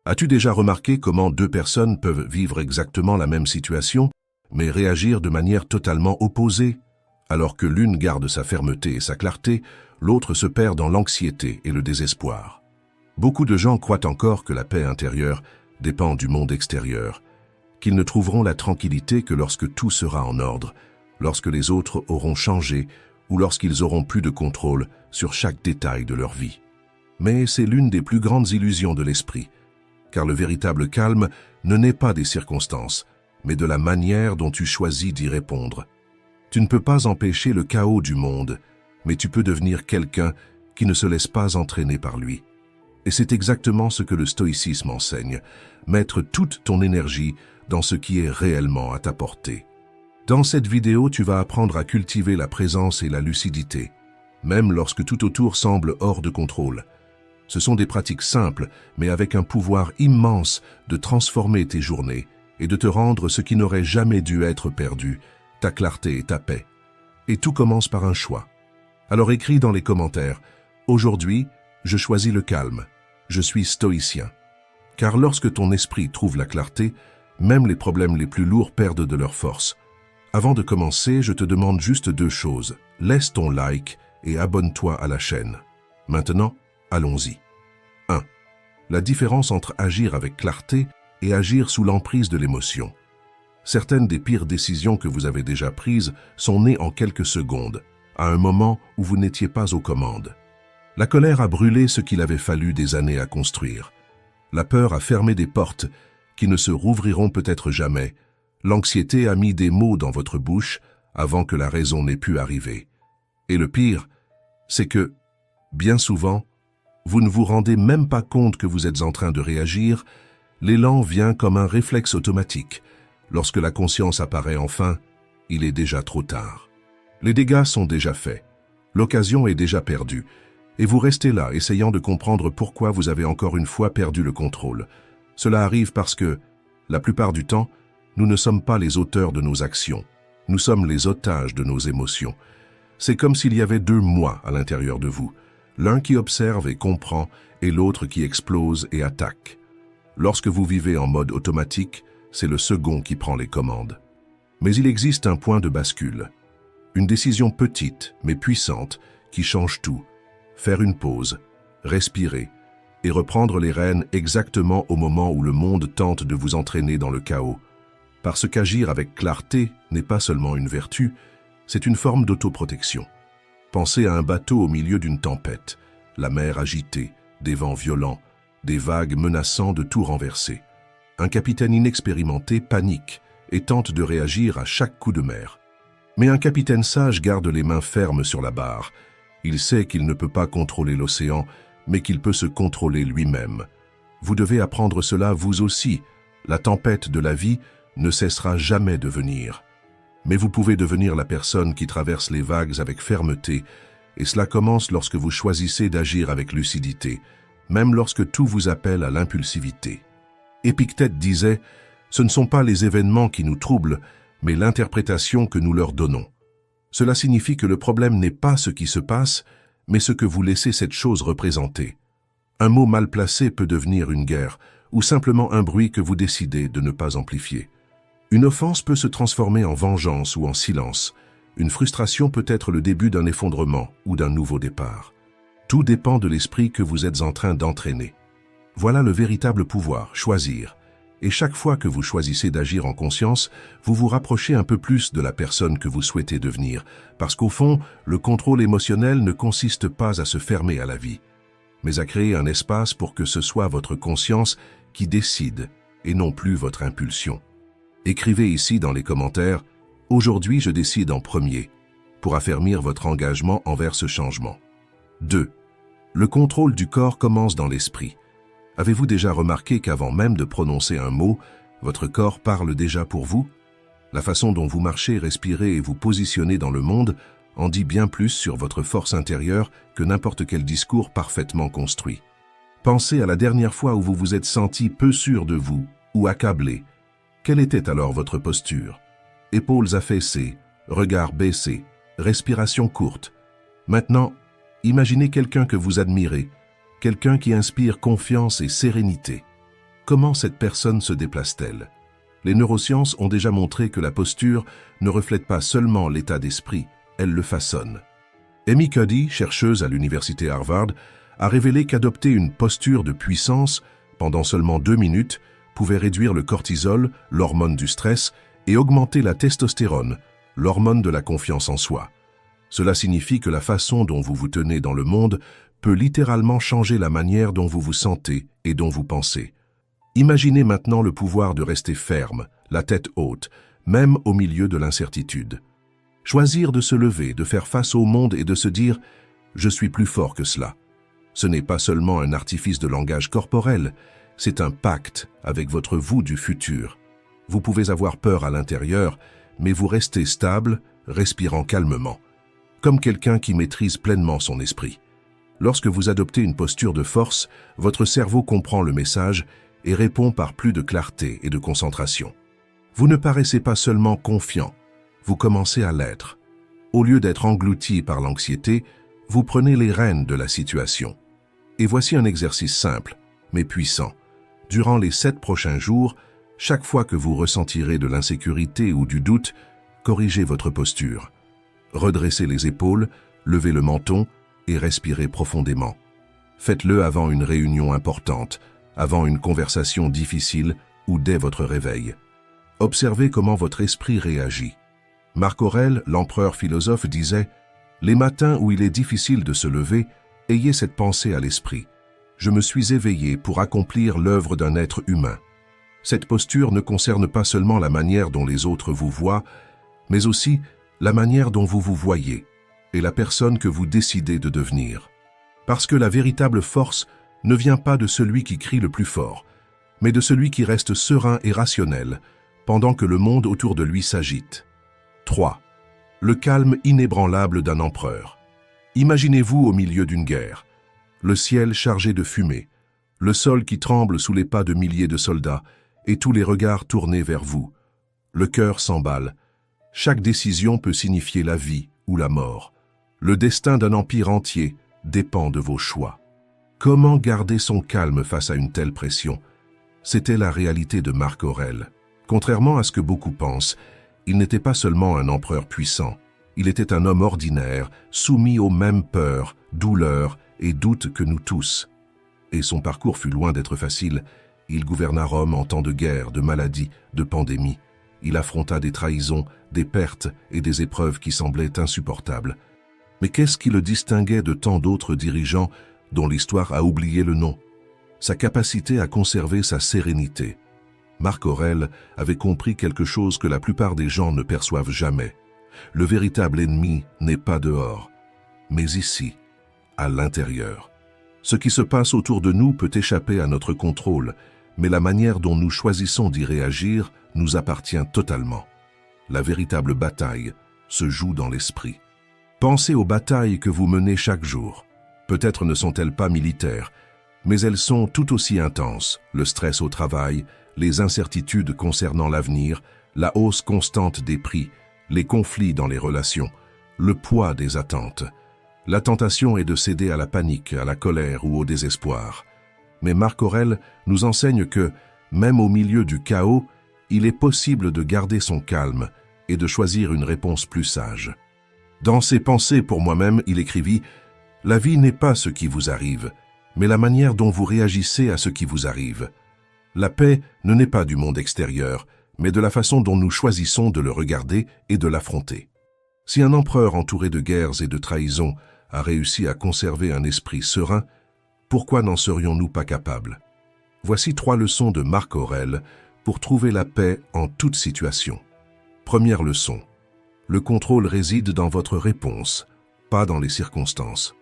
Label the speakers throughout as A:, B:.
A: As-tu déjà remarqué comment deux personnes peuvent vivre exactement la même situation, mais réagir de manière totalement opposée? Alors que l'une garde sa fermeté et sa clarté, l'autre se perd dans l'anxiété et le désespoir. Beaucoup de gens croient encore que la paix intérieure dépend du monde extérieur, qu'ils ne trouveront la tranquillité que lorsque tout sera en ordre, lorsque les autres auront changé ou lorsqu'ils auront plus de contrôle sur chaque détail de leur vie. Mais c'est l'une des plus grandes illusions de l'esprit, car le véritable calme ne naît pas des circonstances, mais de la manière dont tu choisis d'y répondre. Tu ne peux pas empêcher le chaos du monde, mais tu peux devenir quelqu'un qui ne se laisse pas entraîner par lui. Et c'est exactement ce que le stoïcisme enseigne, mettre toute ton énergie dans ce qui est réellement à ta portée. Dans cette vidéo, tu vas apprendre à cultiver la présence et la lucidité, même lorsque tout autour semble hors de contrôle. Ce sont des pratiques simples, mais avec un pouvoir immense de transformer tes journées et de te rendre ce qui n'aurait jamais dû être perdu, ta clarté et ta paix. Et tout commence par un choix. Alors écris dans les commentaires, « Aujourd'hui, je choisis le calme, je suis stoïcien. » Car lorsque ton esprit trouve la clarté, même les problèmes les plus lourds perdent de leur force. Avant de commencer, je te demande juste deux choses. Laisse ton like et abonne-toi à la chaîne. Maintenant, allons-y. 1. La différence entre agir avec clarté et agir sous l'emprise de l'émotion. Certaines des pires décisions que vous avez déjà prises sont nées en quelques secondes, à un moment où vous n'étiez pas aux commandes. La colère a brûlé ce qu'il avait fallu des années à construire. La peur a fermé des portes qui ne se rouvriront peut-être jamais. L'anxiété a mis des mots dans votre bouche avant que la raison n'ait pu arriver. Et le pire, c'est que, bien souvent, vous ne vous rendez même pas compte que vous êtes en train de réagir. L'élan vient comme un réflexe automatique. Lorsque la conscience apparaît enfin, il est déjà trop tard. Les dégâts sont déjà faits. L'occasion est déjà perdue. Et vous restez là, essayant de comprendre pourquoi vous avez encore une fois perdu le contrôle. Cela arrive parce que, la plupart du temps, nous ne sommes pas les auteurs de nos actions. Nous sommes les otages de nos émotions. C'est comme s'il y avait deux moi à l'intérieur de vous. L'un qui observe et comprend, et l'autre qui explose et attaque. Lorsque vous vivez en mode automatique, c'est le second qui prend les commandes. Mais il existe un point de bascule. Une décision petite, mais puissante, qui change tout. Faire une pause, respirer, et reprendre les rênes exactement au moment où le monde tente de vous entraîner dans le chaos. Parce qu'agir avec clarté n'est pas seulement une vertu, c'est une forme d'autoprotection. Pensez à un bateau au milieu d'une tempête, la mer agitée, des vents violents, des vagues menaçant de tout renverser. Un capitaine inexpérimenté panique et tente de réagir à chaque coup de mer. Mais un capitaine sage garde les mains fermes sur la barre. Il sait qu'il ne peut pas contrôler l'océan, mais qu'il peut se contrôler lui-même. Vous devez apprendre cela vous aussi. La tempête de la vie ne cessera jamais de venir. Mais vous pouvez devenir la personne qui traverse les vagues avec fermeté, et cela commence lorsque vous choisissez d'agir avec lucidité, même lorsque tout vous appelle à l'impulsivité. Épictète disait « Ce ne sont pas les événements qui nous troublent, mais l'interprétation que nous leur donnons. » Cela signifie que le problème n'est pas ce qui se passe, mais ce que vous laissez cette chose représenter. Un mot mal placé peut devenir une guerre, ou simplement un bruit que vous décidez de ne pas amplifier. Une offense peut se transformer en vengeance ou en silence. Une frustration peut être le début d'un effondrement ou d'un nouveau départ. Tout dépend de l'esprit que vous êtes en train d'entraîner. Voilà le véritable pouvoir, choisir. Et chaque fois que vous choisissez d'agir en conscience, vous vous rapprochez un peu plus de la personne que vous souhaitez devenir, parce qu'au fond, le contrôle émotionnel ne consiste pas à se fermer à la vie, mais à créer un espace pour que ce soit votre conscience qui décide, et non plus votre impulsion. Écrivez ici dans les commentaires « Aujourd'hui, je décide en premier » pour affermir votre engagement envers ce changement. 2. Le contrôle du corps commence dans l'esprit. Avez-vous déjà remarqué qu'avant même de prononcer un mot, votre corps parle déjà pour vous? La façon dont vous marchez, respirez et vous positionnez dans le monde en dit bien plus sur votre force intérieure que n'importe quel discours parfaitement construit. Pensez à la dernière fois où vous vous êtes senti peu sûr de vous ou accablé. Quelle était alors votre posture? Épaules affaissées, regard baissé, respiration courte. Maintenant, imaginez quelqu'un que vous admirez, quelqu'un qui inspire confiance et sérénité. Comment cette personne se déplace-t-elle? Les neurosciences ont déjà montré que la posture ne reflète pas seulement l'état d'esprit, elle le façonne. Amy Cuddy, chercheuse à l'université Harvard, a révélé qu'adopter une posture de puissance pendant seulement 2 minutes pouvait réduire le cortisol, l'hormone du stress, et augmenter la testostérone, l'hormone de la confiance en soi. Cela signifie que la façon dont vous vous tenez dans le monde peut littéralement changer la manière dont vous vous sentez et dont vous pensez. Imaginez maintenant le pouvoir de rester ferme, la tête haute, même au milieu de l'incertitude. Choisir de se lever, de faire face au monde et de se dire « Je suis plus fort que cela ». Ce n'est pas seulement un artifice de langage corporel, c'est un pacte avec votre vous du futur. Vous pouvez avoir peur à l'intérieur, mais vous restez stable, respirant calmement, comme quelqu'un qui maîtrise pleinement son esprit. Lorsque vous adoptez une posture de force, votre cerveau comprend le message et répond par plus de clarté et de concentration. Vous ne paraissez pas seulement confiant, vous commencez à l'être. Au lieu d'être englouti par l'anxiété, vous prenez les rênes de la situation. Et voici un exercice simple, mais puissant. Durant les 7 prochains jours, chaque fois que vous ressentirez de l'insécurité ou du doute, corrigez votre posture. Redressez les épaules, levez le menton et respirez profondément. Faites-le avant une réunion importante, avant une conversation difficile ou dès votre réveil. Observez comment votre esprit réagit. Marc Aurèle, l'empereur philosophe, disait « Les matins où il est difficile de se lever, ayez cette pensée à l'esprit. Je me suis éveillé pour accomplir l'œuvre d'un être humain. » Cette posture ne concerne pas seulement la manière dont les autres vous voient, mais aussi la manière dont vous vous voyez et la personne que vous décidez de devenir. Parce que la véritable force ne vient pas de celui qui crie le plus fort, mais de celui qui reste serein et rationnel pendant que le monde autour de lui s'agite. 3. Le calme inébranlable d'un empereur. Imaginez-vous au milieu d'une guerre, le ciel chargé de fumée, le sol qui tremble sous les pas de milliers de soldats et tous les regards tournés vers vous. Le cœur s'emballe. Chaque décision peut signifier la vie ou la mort. Le destin d'un empire entier dépend de vos choix. Comment garder son calme face à une telle pression? C'était la réalité de Marc Aurèle. Contrairement à ce que beaucoup pensent, il n'était pas seulement un empereur puissant. Il était un homme ordinaire, soumis aux mêmes peurs, douleurs et doutes que nous tous. Et son parcours fut loin d'être facile. Il gouverna Rome en temps de guerre, de maladie, de pandémie. Il affronta des trahisons, des pertes et des épreuves qui semblaient insupportables. Mais qu'est-ce qui le distinguait de tant d'autres dirigeants dont l'histoire a oublié le nom? Sa capacité à conserver sa sérénité. Marc Aurèle avait compris quelque chose que la plupart des gens ne perçoivent jamais. Le véritable ennemi n'est pas dehors, mais ici, à l'intérieur. Ce qui se passe autour de nous peut échapper à notre contrôle, mais la manière dont nous choisissons d'y réagir nous appartient totalement. La véritable bataille se joue dans l'esprit. Pensez aux batailles que vous menez chaque jour. Peut-être ne sont-elles pas militaires, mais elles sont tout aussi intenses. Le stress au travail, les incertitudes concernant l'avenir, la hausse constante des prix, les conflits dans les relations, le poids des attentes. La tentation est de céder à la panique, à la colère ou au désespoir. Mais Marc Aurèle nous enseigne que, même au milieu du chaos, il est possible de garder son calme et de choisir une réponse plus sage. Dans ses pensées pour moi-même, il écrivit « La vie n'est pas ce qui vous arrive, mais la manière dont vous réagissez à ce qui vous arrive. La paix ne naît pas du monde extérieur, mais de la façon dont nous choisissons de le regarder et de l'affronter. » Si un empereur entouré de guerres et de trahisons a réussi à conserver un esprit serein, pourquoi n'en serions-nous pas capables? Voici 3 leçons de Marc Aurèle pour trouver la paix en toute situation. Première leçon. Le contrôle réside dans votre réponse, pas dans les circonstances.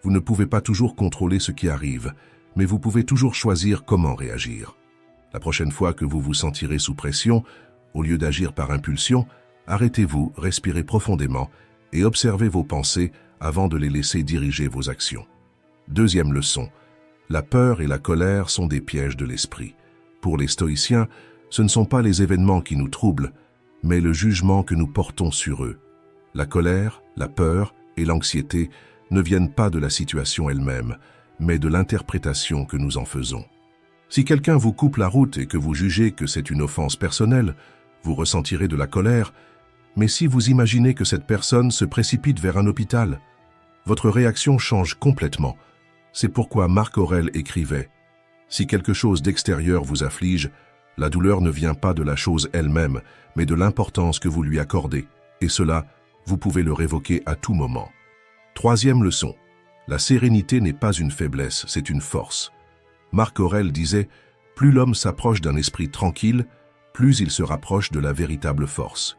A: Vous ne pouvez pas toujours contrôler ce qui arrive, mais vous pouvez toujours choisir comment réagir. La prochaine fois que vous vous sentirez sous pression, au lieu d'agir par impulsion, arrêtez-vous, respirez profondément et observez vos pensées avant de les laisser diriger vos actions. Deuxième leçon. La peur et la colère sont des pièges de l'esprit. Pour les stoïciens, ce ne sont pas les événements qui nous troublent, mais le jugement que nous portons sur eux. La colère, la peur et l'anxiété ne viennent pas de la situation elle-même, mais de l'interprétation que nous en faisons. Si quelqu'un vous coupe la route et que vous jugez que c'est une offense personnelle, vous ressentirez de la colère, mais si vous imaginez que cette personne se précipite vers un hôpital, votre réaction change complètement. C'est pourquoi Marc Aurèle écrivait « Si quelque chose d'extérieur vous afflige, la douleur ne vient pas de la chose elle-même, mais de l'importance que vous lui accordez, et cela, vous pouvez le révoquer à tout moment. » Troisième leçon. La sérénité n'est pas une faiblesse, c'est une force. Marc Aurèle disait « Plus l'homme s'approche d'un esprit tranquille, plus il se rapproche de la véritable force. »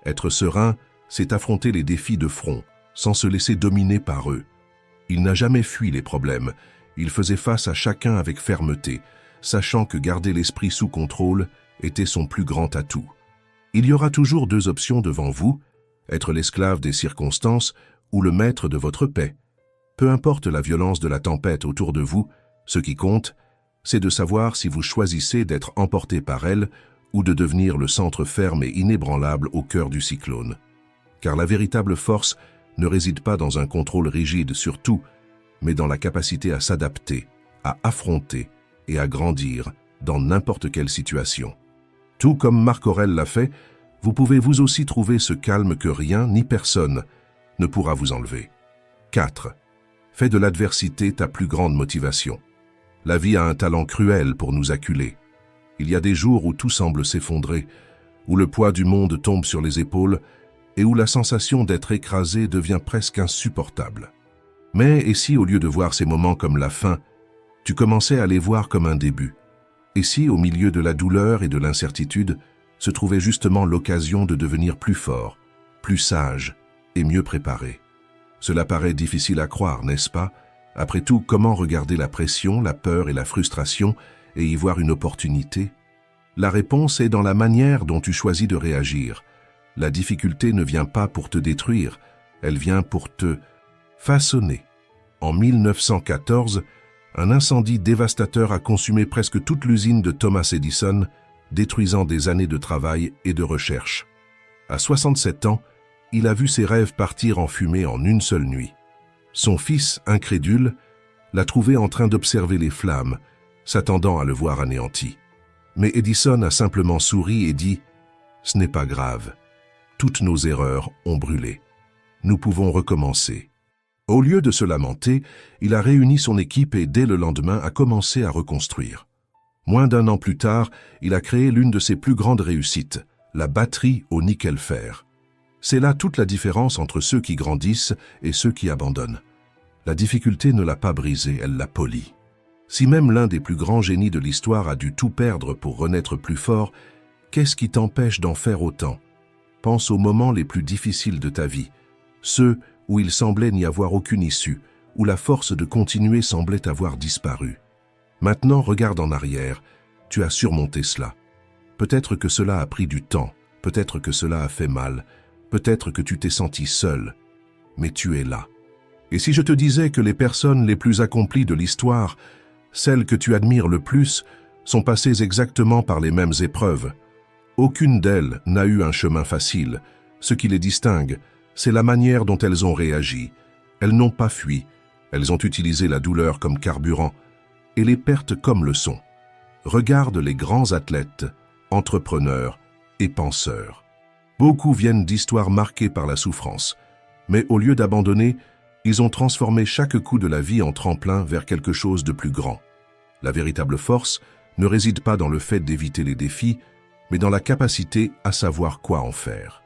A: Être serein, c'est affronter les défis de front, sans se laisser dominer par eux. Il n'a jamais fui les problèmes, il faisait face à chacun avec fermeté, sachant que garder l'esprit sous contrôle était son plus grand atout. Il y aura toujours deux options devant vous, être l'esclave des circonstances ou le maître de votre paix. Peu importe la violence de la tempête autour de vous, ce qui compte, c'est de savoir si vous choisissez d'être emporté par elle ou de devenir le centre ferme et inébranlable au cœur du cyclone. Car la véritable force ne réside pas dans un contrôle rigide sur tout, mais dans la capacité à s'adapter, à affronter et à grandir dans n'importe quelle situation. Tout comme Marc Aurèle l'a fait, vous pouvez vous aussi trouver ce calme que rien ni personne ne pourra vous enlever. 4. Fais de l'adversité ta plus grande motivation. La vie a un talent cruel pour nous acculer. Il y a des jours où tout semble s'effondrer, où le poids du monde tombe sur les épaules et où la sensation d'être écrasé devient presque insupportable. Mais et si, au lieu de voir ces moments comme la fin, tu commençais à les voir comme un début? Et si, au milieu de la douleur et de l'incertitude, se trouvait justement l'occasion de devenir plus fort, plus sage et mieux préparé? Cela paraît difficile à croire, n'est-ce pas? Après tout, comment regarder la pression, la peur et la frustration et y voir une opportunité? La réponse est dans la manière dont tu choisis de réagir. La difficulté ne vient pas pour te détruire, elle vient pour te façonner. En 1914, un incendie dévastateur a consumé presque toute l'usine de Thomas Edison, détruisant des années de travail et de recherche. À 67 ans, il a vu ses rêves partir en fumée en une seule nuit. Son fils, incrédule, l'a trouvé en train d'observer les flammes, s'attendant à le voir anéanti. Mais Edison a simplement souri et dit « Ce n'est pas grave. Toutes nos erreurs ont brûlé. Nous pouvons recommencer. » Au lieu de se lamenter, il a réuni son équipe et dès le lendemain a commencé à reconstruire. Moins d'un an plus tard, il a créé l'une de ses plus grandes réussites, la batterie au nickel-fer. C'est là toute la différence entre ceux qui grandissent et ceux qui abandonnent. La difficulté ne l'a pas brisé, elle l'a poli. Si même l'un des plus grands génies de l'histoire a dû tout perdre pour renaître plus fort, qu'est-ce qui t'empêche d'en faire autant? Pense aux moments les plus difficiles de ta vie, ceux où il semblait n'y avoir aucune issue, où la force de continuer semblait avoir disparu. Maintenant, regarde en arrière, tu as surmonté cela. Peut-être que cela a pris du temps, peut-être que cela a fait mal, peut-être que tu t'es senti seul, mais tu es là. Et si je te disais que les personnes les plus accomplies de l'histoire, celles que tu admires le plus, sont passées exactement par les mêmes épreuves? Aucune d'elles n'a eu un chemin facile. Ce qui les distingue, c'est la manière dont elles ont réagi. Elles n'ont pas fui, elles ont utilisé la douleur comme carburant et les pertes comme leçon. Regarde les grands athlètes, entrepreneurs et penseurs. Beaucoup viennent d'histoires marquées par la souffrance, mais au lieu d'abandonner, ils ont transformé chaque coup de la vie en tremplin vers quelque chose de plus grand. La véritable force ne réside pas dans le fait d'éviter les défis, mais dans la capacité à savoir quoi en faire.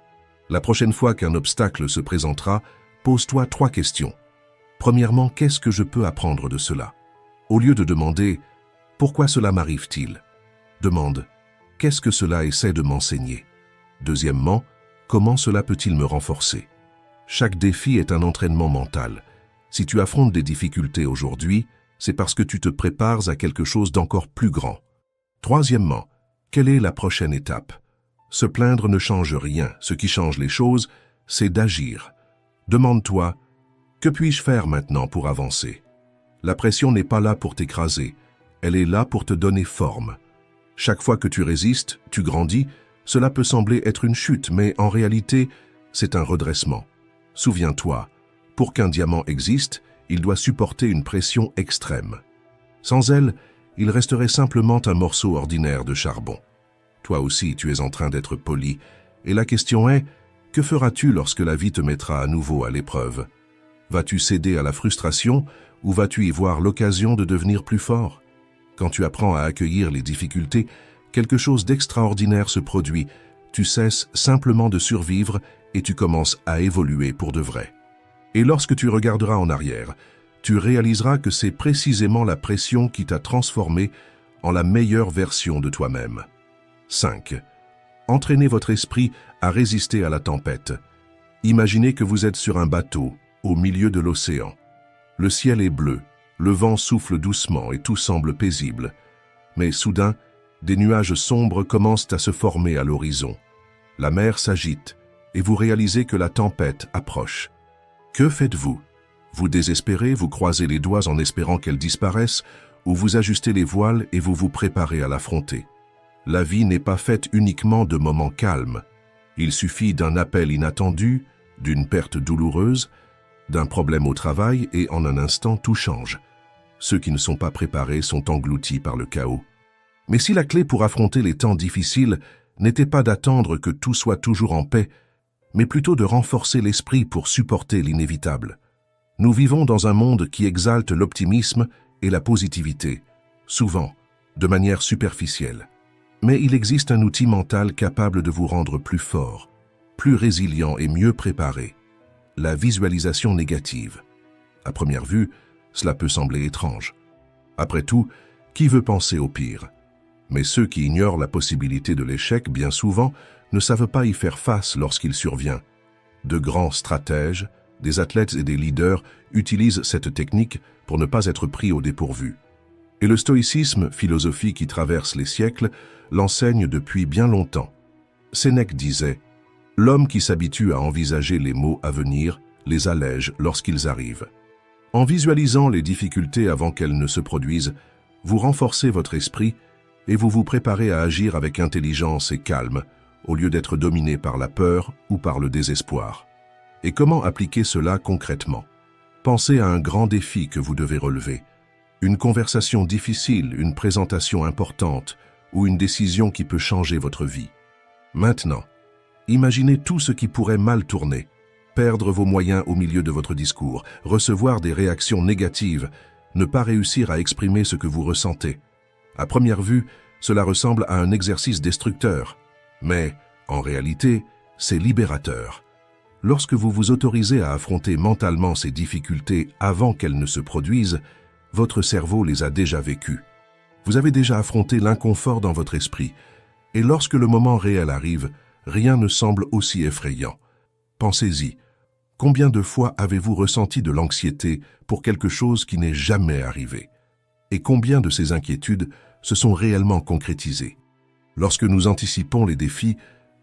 A: La prochaine fois qu'un obstacle se présentera, pose-toi 3 questions. Premièrement, qu'est-ce que je peux apprendre de cela? Au lieu de demander « Pourquoi cela m'arrive-t-il ?» demande « Qu'est-ce que cela essaie de m'enseigner ?» Deuxièmement, comment cela peut-il me renforcer? Chaque défi est un entraînement mental. Si tu affrontes des difficultés aujourd'hui, c'est parce que tu te prépares à quelque chose d'encore plus grand. Troisièmement, quelle est la prochaine étape? Se plaindre ne change rien. Ce qui change les choses, c'est d'agir. Demande-toi, que puis-je faire maintenant pour avancer? La pression n'est pas là pour t'écraser. Elle est là pour te donner forme. Chaque fois que tu résistes, tu grandis. Cela peut sembler être une chute, mais en réalité, c'est un redressement. Souviens-toi, pour qu'un diamant existe, il doit supporter une pression extrême. Sans elle, il resterait simplement un morceau ordinaire de charbon. Toi aussi, tu es en train d'être poli, et la question est, que feras-tu lorsque la vie te mettra à nouveau à l'épreuve? Vas-tu céder à la frustration ou vas-tu y voir l'occasion de devenir plus fort? Quand tu apprends à accueillir les difficultés, quelque chose d'extraordinaire se produit. Tu cesses simplement de survivre et tu commences à évoluer pour de vrai. Et lorsque tu regarderas en arrière, tu réaliseras que c'est précisément la pression qui t'a transformé en la meilleure version de toi-même. 5. Entraînez votre esprit à résister à la tempête. Imaginez que vous êtes sur un bateau, au milieu de l'océan. Le ciel est bleu, le vent souffle doucement et tout semble paisible. Mais soudain, des nuages sombres commencent à se former à l'horizon. La mer s'agite et vous réalisez que la tempête approche. Que faites-vous? Vous désespérez, vous croisez les doigts en espérant qu'elle disparaisse, ou vous ajustez les voiles et vous vous préparez à l'affronter. La vie n'est pas faite uniquement de moments calmes. Il suffit d'un appel inattendu, d'une perte douloureuse, d'un problème au travail et en un instant tout change. Ceux qui ne sont pas préparés sont engloutis par le chaos. Mais si la clé pour affronter les temps difficiles n'était pas d'attendre que tout soit toujours en paix, mais plutôt de renforcer l'esprit pour supporter l'inévitable. Nous vivons dans un monde qui exalte l'optimisme et la positivité, souvent de manière superficielle. Mais il existe un outil mental capable de vous rendre plus fort, plus résilient et mieux préparé. La visualisation négative. À première vue, cela peut sembler étrange. Après tout, qui veut penser au pire? Mais ceux qui ignorent la possibilité de l'échec, bien souvent, ne savent pas y faire face lorsqu'il survient. De grands stratèges, des athlètes et des leaders utilisent cette technique pour ne pas être pris au dépourvu. Et le stoïcisme, philosophie qui traverse les siècles, l'enseigne depuis bien longtemps. Sénèque disait « L'homme qui s'habitue à envisager les maux à venir les allège lorsqu'ils arrivent. » En visualisant les difficultés avant qu'elles ne se produisent, vous renforcez votre esprit et vous vous préparez à agir avec intelligence et calme, au lieu d'être dominé par la peur ou par le désespoir. Et comment appliquer cela concrètement? Pensez à un grand défi que vous devez relever. Une conversation difficile, une présentation importante ou une décision qui peut changer votre vie. Maintenant, imaginez tout ce qui pourrait mal tourner. Perdre vos moyens au milieu de votre discours, recevoir des réactions négatives, ne pas réussir à exprimer ce que vous ressentez. À première vue, cela ressemble à un exercice destructeur. Mais, en réalité, c'est libérateur. Lorsque vous vous autorisez à affronter mentalement ces difficultés avant qu'elles ne se produisent, votre cerveau les a déjà vécues. Vous avez déjà affronté l'inconfort dans votre esprit, et lorsque le moment réel arrive, rien ne semble aussi effrayant. Pensez-y, combien de fois avez-vous ressenti de l'anxiété pour quelque chose qui n'est jamais arrivé? Et combien de ces inquiétudes se sont réellement concrétisées? Lorsque nous anticipons les défis,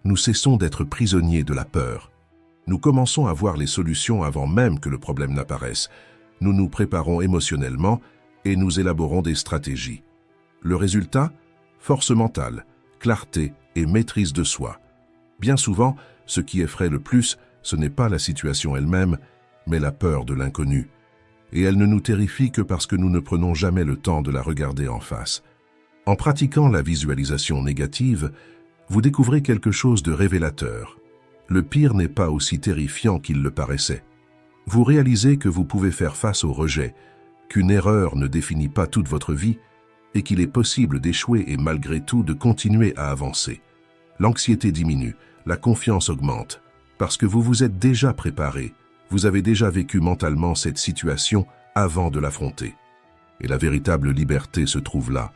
A: nous cessons d'être prisonniers de la peur. Nous commençons à voir les solutions avant même que le problème n'apparaisse. Nous nous préparons émotionnellement et nous élaborons des stratégies. Le résultat? Force mentale, clarté et maîtrise de soi. Bien souvent, ce qui effraie le plus, ce n'est pas la situation elle-même, mais la peur de l'inconnu. Et elle ne nous terrifie que parce que nous ne prenons jamais le temps de la regarder en face. En pratiquant la visualisation négative, vous découvrez quelque chose de révélateur. Le pire n'est pas aussi terrifiant qu'il le paraissait. Vous réalisez que vous pouvez faire face au rejet, qu'une erreur ne définit pas toute votre vie et qu'il est possible d'échouer et malgré tout de continuer à avancer. L'anxiété diminue, la confiance augmente, parce que vous vous êtes déjà préparé, vous avez déjà vécu mentalement cette situation avant de l'affronter. Et la véritable liberté se trouve là,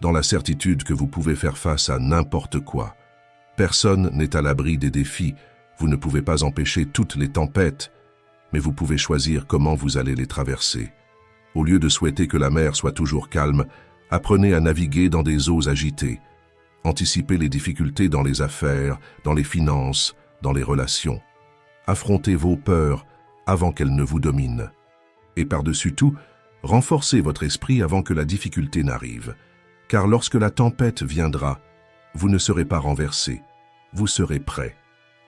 A: dans la certitude que vous pouvez faire face à n'importe quoi. Personne n'est à l'abri des défis, vous ne pouvez pas empêcher toutes les tempêtes, mais vous pouvez choisir comment vous allez les traverser. Au lieu de souhaiter que la mer soit toujours calme, apprenez à naviguer dans des eaux agitées. Anticipez les difficultés dans les affaires, dans les finances, dans les relations. Affrontez vos peurs avant qu'elles ne vous dominent. Et par-dessus tout, renforcez votre esprit avant que la difficulté n'arrive. Car lorsque la tempête viendra, vous ne serez pas renversé, vous serez prêt.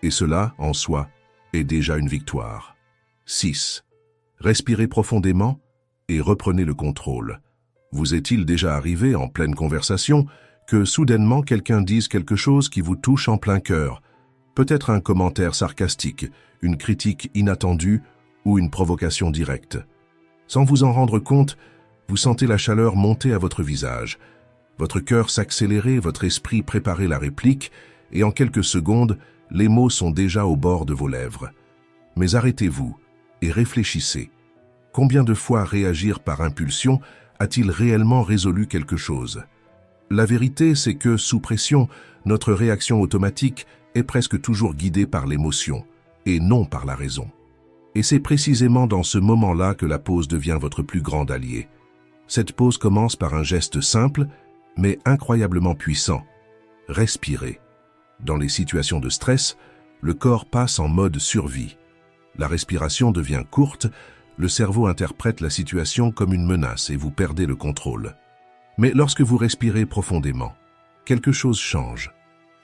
A: Et cela, en soi, est déjà une victoire. 6. Respirez profondément et reprenez le contrôle. Vous est-il déjà arrivé, en pleine conversation, que soudainement quelqu'un dise quelque chose qui vous touche en plein cœur? Peut-être un commentaire sarcastique, une critique inattendue ou une provocation directe. Sans vous en rendre compte, vous sentez la chaleur monter à votre visage. Votre cœur s'accélérer, votre esprit préparer la réplique, et en quelques secondes, les mots sont déjà au bord de vos lèvres. Mais arrêtez-vous et réfléchissez. Combien de fois réagir par impulsion a-t-il réellement résolu quelque chose? La vérité, c'est que, sous pression, notre réaction automatique est presque toujours guidée par l'émotion, et non par la raison. Et c'est précisément dans ce moment-là que la pause devient votre plus grand allié. Cette pause commence par un geste simple, mais incroyablement puissant. Respirez. Dans les situations de stress, le corps passe en mode survie. La respiration devient courte, le cerveau interprète la situation comme une menace et vous perdez le contrôle. Mais lorsque vous respirez profondément, quelque chose change.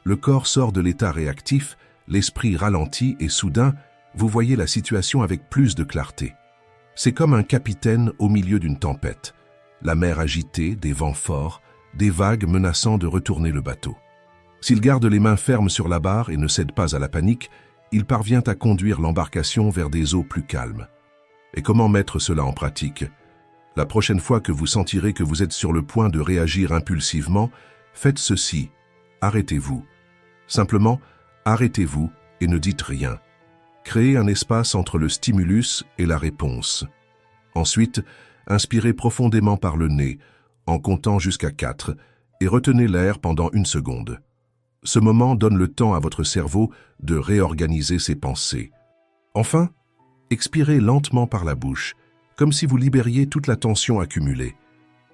A: Le corps sort de l'état réactif, l'esprit ralentit et soudain, vous voyez la situation avec plus de clarté. C'est comme un capitaine au milieu d'une tempête. La mer agitée, des vents forts, des vagues menaçant de retourner le bateau. S'il garde les mains fermes sur la barre et ne cède pas à la panique, il parvient à conduire l'embarcation vers des eaux plus calmes. Et comment mettre cela en pratique? La prochaine fois que vous sentirez que vous êtes sur le point de réagir impulsivement, faites ceci. Arrêtez-vous. Simplement, arrêtez-vous et ne dites rien. Créez un espace entre le stimulus et la réponse. Ensuite, inspirez profondément par le nez, en comptant jusqu'à 4, et retenez l'air pendant 1 seconde. Ce moment donne le temps à votre cerveau de réorganiser ses pensées. Enfin, expirez lentement par la bouche, comme si vous libériez toute la tension accumulée.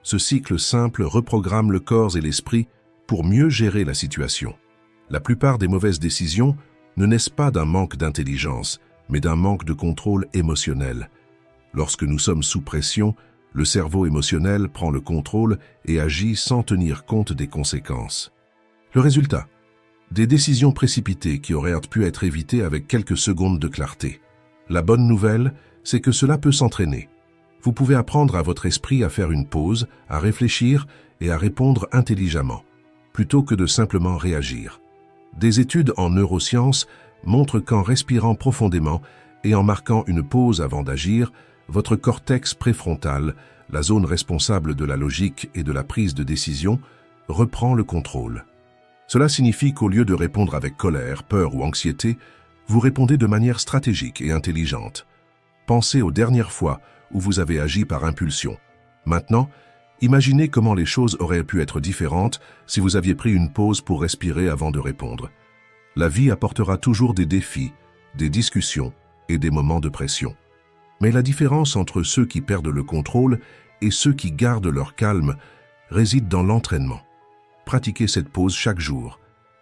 A: Ce cycle simple reprogramme le corps et l'esprit pour mieux gérer la situation. La plupart des mauvaises décisions ne naissent pas d'un manque d'intelligence, mais d'un manque de contrôle émotionnel. Lorsque nous sommes sous pression, le cerveau émotionnel prend le contrôle et agit sans tenir compte des conséquences. Le résultat? Des décisions précipitées qui auraient pu être évitées avec quelques secondes de clarté. La bonne nouvelle, c'est que cela peut s'entraîner. Vous pouvez apprendre à votre esprit à faire une pause, à réfléchir et à répondre intelligemment, plutôt que de simplement réagir. Des études en neurosciences montrent qu'en respirant profondément et en marquant une pause avant d'agir, votre cortex préfrontal, la zone responsable de la logique et de la prise de décision, reprend le contrôle. Cela signifie qu'au lieu de répondre avec colère, peur ou anxiété, vous répondez de manière stratégique et intelligente. Pensez aux dernières fois où vous avez agi par impulsion. Maintenant, imaginez comment les choses auraient pu être différentes si vous aviez pris une pause pour respirer avant de répondre. La vie apportera toujours des défis, des discussions et des moments de pression. Mais la différence entre ceux qui perdent le contrôle et ceux qui gardent leur calme réside dans l'entraînement. Pratiquez cette pause chaque jour,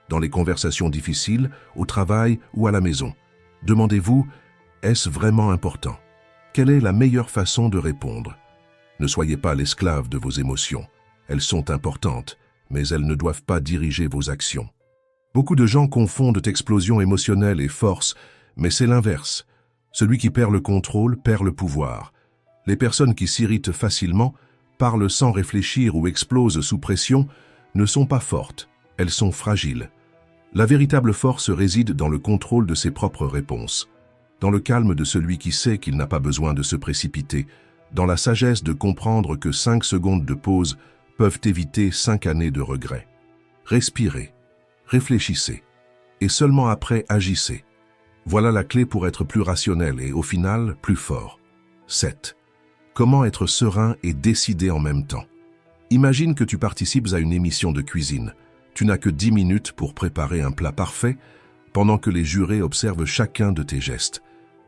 A: dans les conversations difficiles, au travail ou à la maison. Demandez-vous, est-ce vraiment important? Quelle est la meilleure façon de répondre? Ne soyez pas l'esclave de vos émotions. Elles sont importantes, mais elles ne doivent pas diriger vos actions. Beaucoup de gens confondent explosion émotionnelle et force, mais c'est l'inverse. Celui qui perd le contrôle perd le pouvoir. Les personnes qui s'irritent facilement, parlent sans réfléchir ou explosent sous pression, ne sont pas fortes, elles sont fragiles. La véritable force réside dans le contrôle de ses propres réponses, dans le calme de celui qui sait qu'il n'a pas besoin de se précipiter, dans la sagesse de comprendre que 5 secondes de pause peuvent éviter 5 années de regrets. Respirez, réfléchissez, et seulement après agissez. Voilà la clé pour être plus rationnel et au final plus fort. 7. Comment être serein et décidé en même temps? Imagine que tu participes à une émission de cuisine. Tu n'as que 10 minutes pour préparer un plat parfait, pendant que les jurés observent chacun de tes gestes.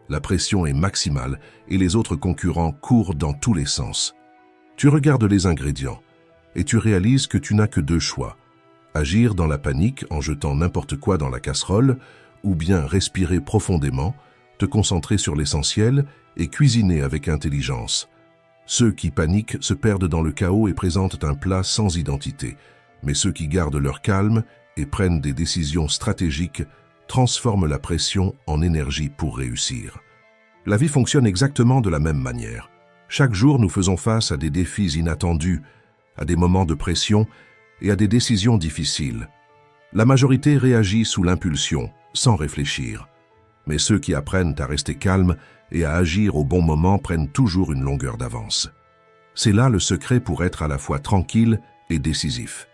A: La pression est maximale et les autres concurrents courent dans tous les sens. Tu regardes les ingrédients et tu réalises que tu n'as que 2 choix. Agir dans la panique en jetant n'importe quoi dans la casserole, ou bien respirer profondément, te concentrer sur l'essentiel et cuisiner avec intelligence. Ceux qui paniquent se perdent dans le chaos et présentent un plat sans identité, mais ceux qui gardent leur calme et prennent des décisions stratégiques transforment la pression en énergie pour réussir. La vie fonctionne exactement de la même manière. Chaque jour, nous faisons face à des défis inattendus, à des moments de pression et à des décisions difficiles. La majorité réagit sous l'impulsion, sans réfléchir. Mais ceux qui apprennent à rester calmes et à agir au bon moment prennent toujours une longueur d'avance. C'est là le secret pour être à la fois tranquille et décisif.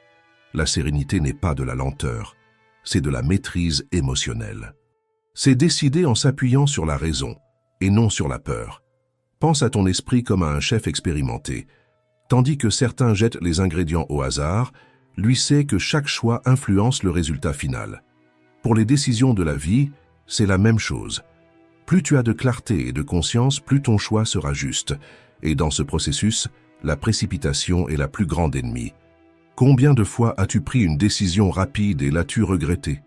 A: La sérénité n'est pas de la lenteur, c'est de la maîtrise émotionnelle. C'est décider en s'appuyant sur la raison et non sur la peur. Pense à ton esprit comme à un chef expérimenté. Tandis que certains jettent les ingrédients au hasard, lui sait que chaque choix influence le résultat final. Pour les décisions de la vie, c'est la même chose. Plus tu as de clarté et de conscience, plus ton choix sera juste. Et dans ce processus, la précipitation est la plus grande ennemie. Combien de fois as-tu pris une décision rapide et l'as-tu regrettée?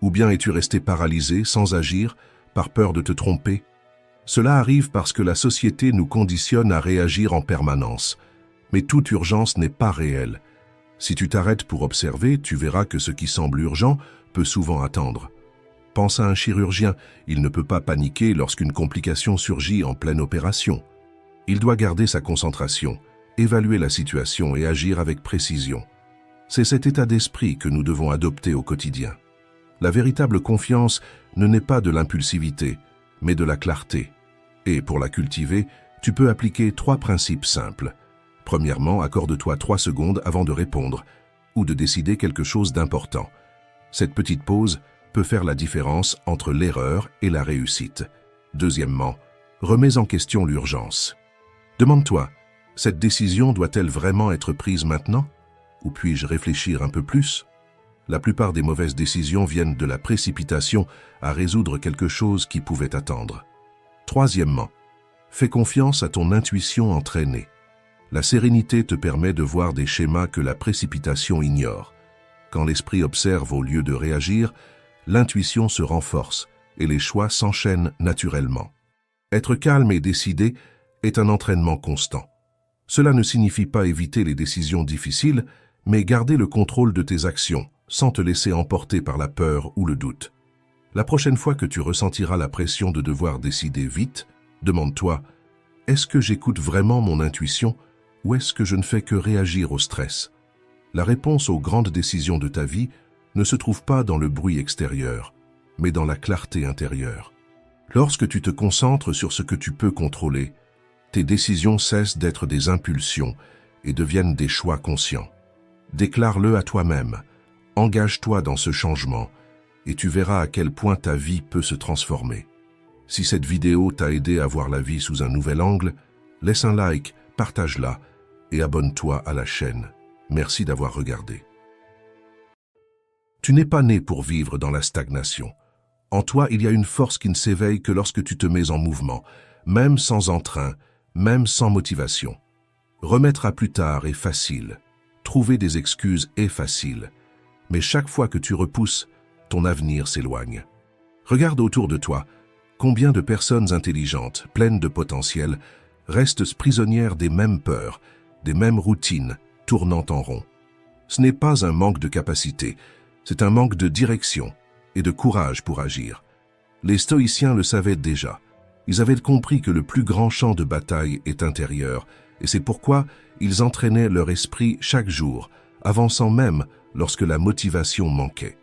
A: Ou bien es-tu resté paralysé, sans agir, par peur de te tromper? Cela arrive parce que la société nous conditionne à réagir en permanence. Mais toute urgence n'est pas réelle. Si tu t'arrêtes pour observer, tu verras que ce qui semble urgent peut souvent attendre. Pense à un chirurgien, il ne peut pas paniquer lorsqu'une complication surgit en pleine opération. Il doit garder sa concentration, évaluer la situation et agir avec précision. C'est cet état d'esprit que nous devons adopter au quotidien. La véritable confiance ne naît pas de l'impulsivité, mais de la clarté. Et pour la cultiver, tu peux appliquer 3 principes simples. Premièrement, accorde-toi 3 secondes avant de répondre ou de décider quelque chose d'important. Cette petite pause peut faire la différence entre l'erreur et la réussite. Deuxièmement, remets en question l'urgence. Demande-toi, cette décision doit-elle vraiment être prise maintenant? Ou puis-je réfléchir un peu plus? La plupart des mauvaises décisions viennent de la précipitation à résoudre quelque chose qui pouvait attendre. Troisièmement, fais confiance à ton intuition entraînée. La sérénité te permet de voir des schémas que la précipitation ignore. Quand l'esprit observe au lieu de réagir, l'intuition se renforce et les choix s'enchaînent naturellement. Être calme et décidé est un entraînement constant. Cela ne signifie pas éviter les décisions difficiles, mais garder le contrôle de tes actions, sans te laisser emporter par la peur ou le doute. La prochaine fois que tu ressentiras la pression de devoir décider vite, demande-toi, est-ce que j'écoute vraiment mon intuition ou est-ce que je ne fais que réagir au stress? La réponse aux grandes décisions de ta vie ne se trouve pas dans le bruit extérieur, mais dans la clarté intérieure. Lorsque tu te concentres sur ce que tu peux contrôler, tes décisions cessent d'être des impulsions et deviennent des choix conscients. Déclare-le à toi-même, engage-toi dans ce changement et tu verras à quel point ta vie peut se transformer. Si cette vidéo t'a aidé à voir la vie sous un nouvel angle, laisse un like, partage-la et abonne-toi à la chaîne. Merci d'avoir regardé. Tu n'es pas né pour vivre dans la stagnation. En toi, il y a une force qui ne s'éveille que lorsque tu te mets en mouvement, même sans entrain, même sans motivation. Remettre à plus tard est facile. Trouver des excuses est facile. Mais chaque fois que tu repousses, ton avenir s'éloigne. Regarde autour de toi. Combien de personnes intelligentes, pleines de potentiel, restent prisonnières des mêmes peurs, des mêmes routines, tournant en rond. Ce n'est pas un manque de capacité, c'est un manque de direction et de courage pour agir. Les stoïciens le savaient déjà. Ils avaient compris que le plus grand champ de bataille est intérieur, et c'est pourquoi ils entraînaient leur esprit chaque jour, avançant même lorsque la motivation manquait.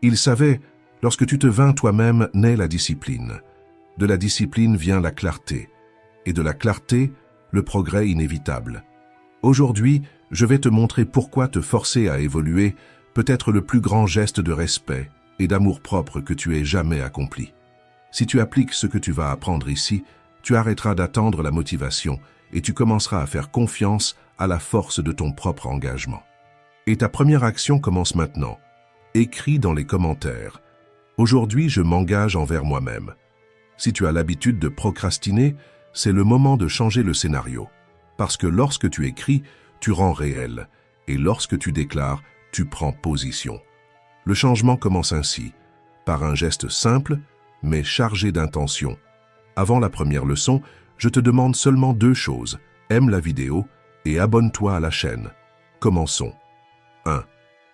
A: Ils savaient, lorsque tu te vains toi-même, naît la discipline. De la discipline vient la clarté, et de la clarté, le progrès inévitable. Aujourd'hui, je vais te montrer pourquoi te forcer à évoluer peut être le plus grand geste de respect et d'amour-propre que tu aies jamais accompli. Si tu appliques ce que tu vas apprendre ici, tu arrêteras d'attendre la motivation et tu commenceras à faire confiance à la force de ton propre engagement. Et ta première action commence maintenant. Écris dans les commentaires. Aujourd'hui, je m'engage envers moi-même. Si tu as l'habitude de procrastiner, c'est le moment de changer le scénario. Parce que lorsque tu écris, tu rends réel. Et lorsque tu déclares, tu prends position. Le changement commence ainsi, par un geste simple, mais chargé d'intention. Avant la première leçon, je te demande seulement 2 choses. Aime la vidéo et abonne-toi à la chaîne. Commençons. 1.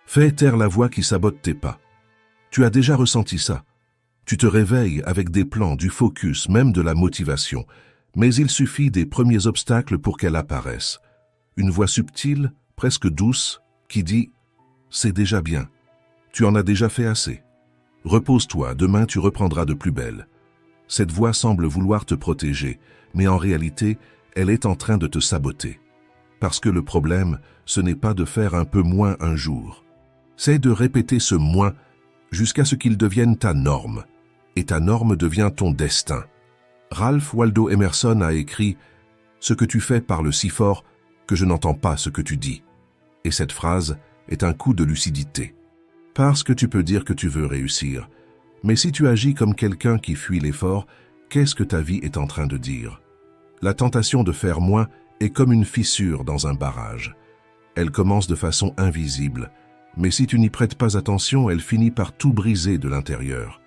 A: Fais taire la voix qui sabote tes pas. Tu as déjà ressenti ça. Tu te réveilles avec des plans, du focus, même de la motivation. Mais il suffit des premiers obstacles pour qu'elle apparaisse. Une voix subtile, presque douce, qui dit « C'est déjà bien. Tu en as déjà fait assez. Repose-toi, demain tu reprendras de plus belle. » Cette voix semble vouloir te protéger, mais en réalité, elle est en train de te saboter. Parce que le problème, ce n'est pas de faire un peu moins un jour. C'est de répéter ce « moins » jusqu'à ce qu'il devienne ta norme. Et ta norme devient ton destin. Ralph Waldo Emerson a écrit « Ce que tu fais parle si fort que je n'entends pas ce que tu dis. » Et cette phrase est un coup de lucidité. Parce que tu peux dire que tu veux réussir. Mais si tu agis comme quelqu'un qui fuit l'effort, qu'est-ce que ta vie est en train de dire? La tentation de faire moins est comme une fissure dans un barrage. Elle commence de façon invisible, mais si tu n'y prêtes pas attention, elle finit par tout briser de l'intérieur.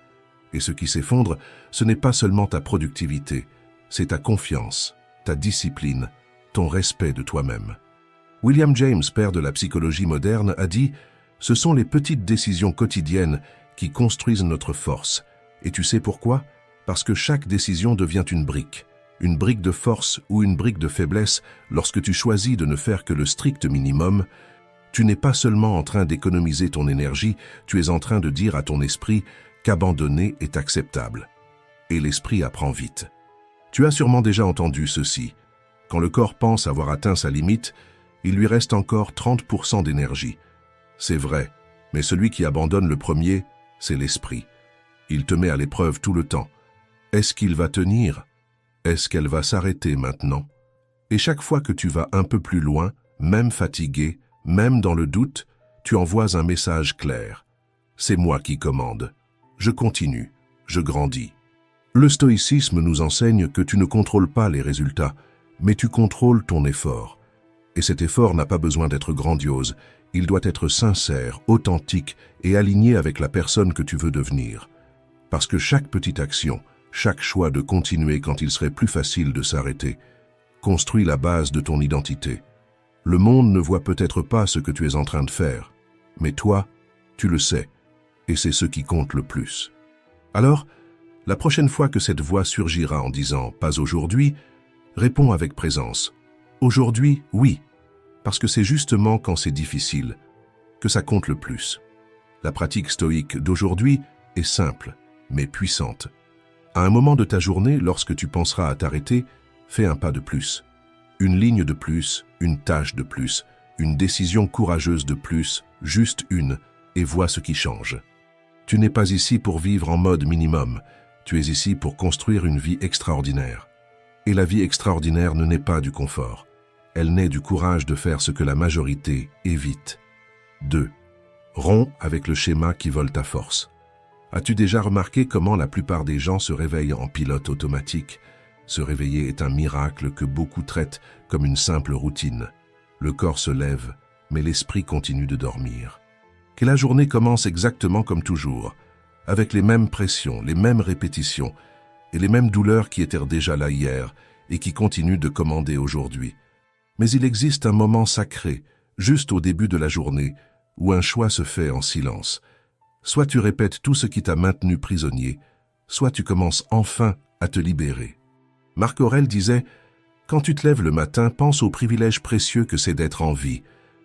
A: Et ce qui s'effondre, ce n'est pas seulement ta productivité, c'est ta confiance, ta discipline, ton respect de toi-même. William James, père de la psychologie moderne, a dit « Ce sont les petites décisions quotidiennes qui construisent notre force. Et tu sais pourquoi? Parce que chaque décision devient une brique de force ou une brique de faiblesse. Lorsque tu choisis de ne faire que le strict minimum, tu n'es pas seulement en train d'économiser ton énergie, tu es en train de dire à ton esprit qu'abandonner est acceptable. Et l'esprit apprend vite. Tu as sûrement déjà entendu ceci. Quand le corps pense avoir atteint sa limite, il lui reste encore 30% d'énergie. C'est vrai, mais celui qui abandonne le premier, c'est l'esprit. Il te met à l'épreuve tout le temps. Est-ce qu'il va tenir? Est-ce qu'elle va s'arrêter maintenant? Et chaque fois que tu vas un peu plus loin, même fatigué, même dans le doute, tu envoies un message clair. C'est moi qui commande. Je continue, je grandis. Le stoïcisme nous enseigne que tu ne contrôles pas les résultats, mais tu contrôles ton effort. Et cet effort n'a pas besoin d'être grandiose, il doit être sincère, authentique et aligné avec la personne que tu veux devenir. Parce que chaque petite action, chaque choix de continuer quand il serait plus facile de s'arrêter, construit la base de ton identité. Le monde ne voit peut-être pas ce que tu es en train de faire, mais toi, tu le sais, et c'est ce qui compte le plus. Alors, la prochaine fois que cette voix surgira en disant « pas aujourd'hui », réponds avec présence. Aujourd'hui, oui, parce que c'est justement quand c'est difficile que ça compte le plus. La pratique stoïque d'aujourd'hui est simple, mais puissante. À un moment de ta journée, lorsque tu penseras à t'arrêter, fais un pas de plus. Une ligne de plus, une tâche de plus, une décision courageuse de plus, juste une, et vois ce qui change. Tu n'es pas ici pour vivre en mode minimum, tu es ici pour construire une vie extraordinaire. Et la vie extraordinaire ne naît pas du confort. Elle naît du courage de faire ce que la majorité évite. 2. Romps avec le schéma qui vole ta force. As-tu déjà remarqué comment la plupart des gens se réveillent en pilote automatique? Se réveiller est un miracle que beaucoup traitent comme une simple routine. Le corps se lève, mais l'esprit continue de dormir. Que la journée commence exactement comme toujours, avec les mêmes pressions, les mêmes répétitions et les mêmes douleurs qui étaient déjà là hier et qui continuent de commander aujourd'hui. Mais il existe un moment sacré, juste au début de la journée, où un choix se fait en silence. Soit tu répètes tout ce qui t'a maintenu prisonnier, soit tu commences enfin à te libérer. Marc Aurèle disait « Quand tu te lèves le matin, pense au privilège précieux que c'est d'être en vie,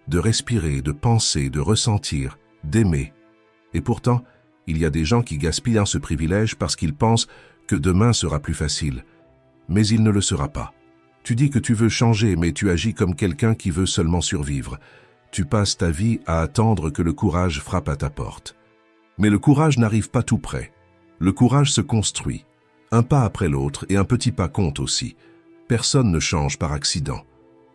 A: de respirer, de penser, de ressentir, d'aimer. » Et pourtant, il y a des gens qui gaspillent ce privilège parce qu'ils pensent que demain sera plus facile. Mais il ne le sera pas. Tu dis que tu veux changer, mais tu agis comme quelqu'un qui veut seulement survivre. Tu passes ta vie à attendre que le courage frappe à ta porte. Mais le courage n'arrive pas tout près. Le courage se construit, un pas après l'autre, et un petit pas compte aussi. Personne ne change par accident.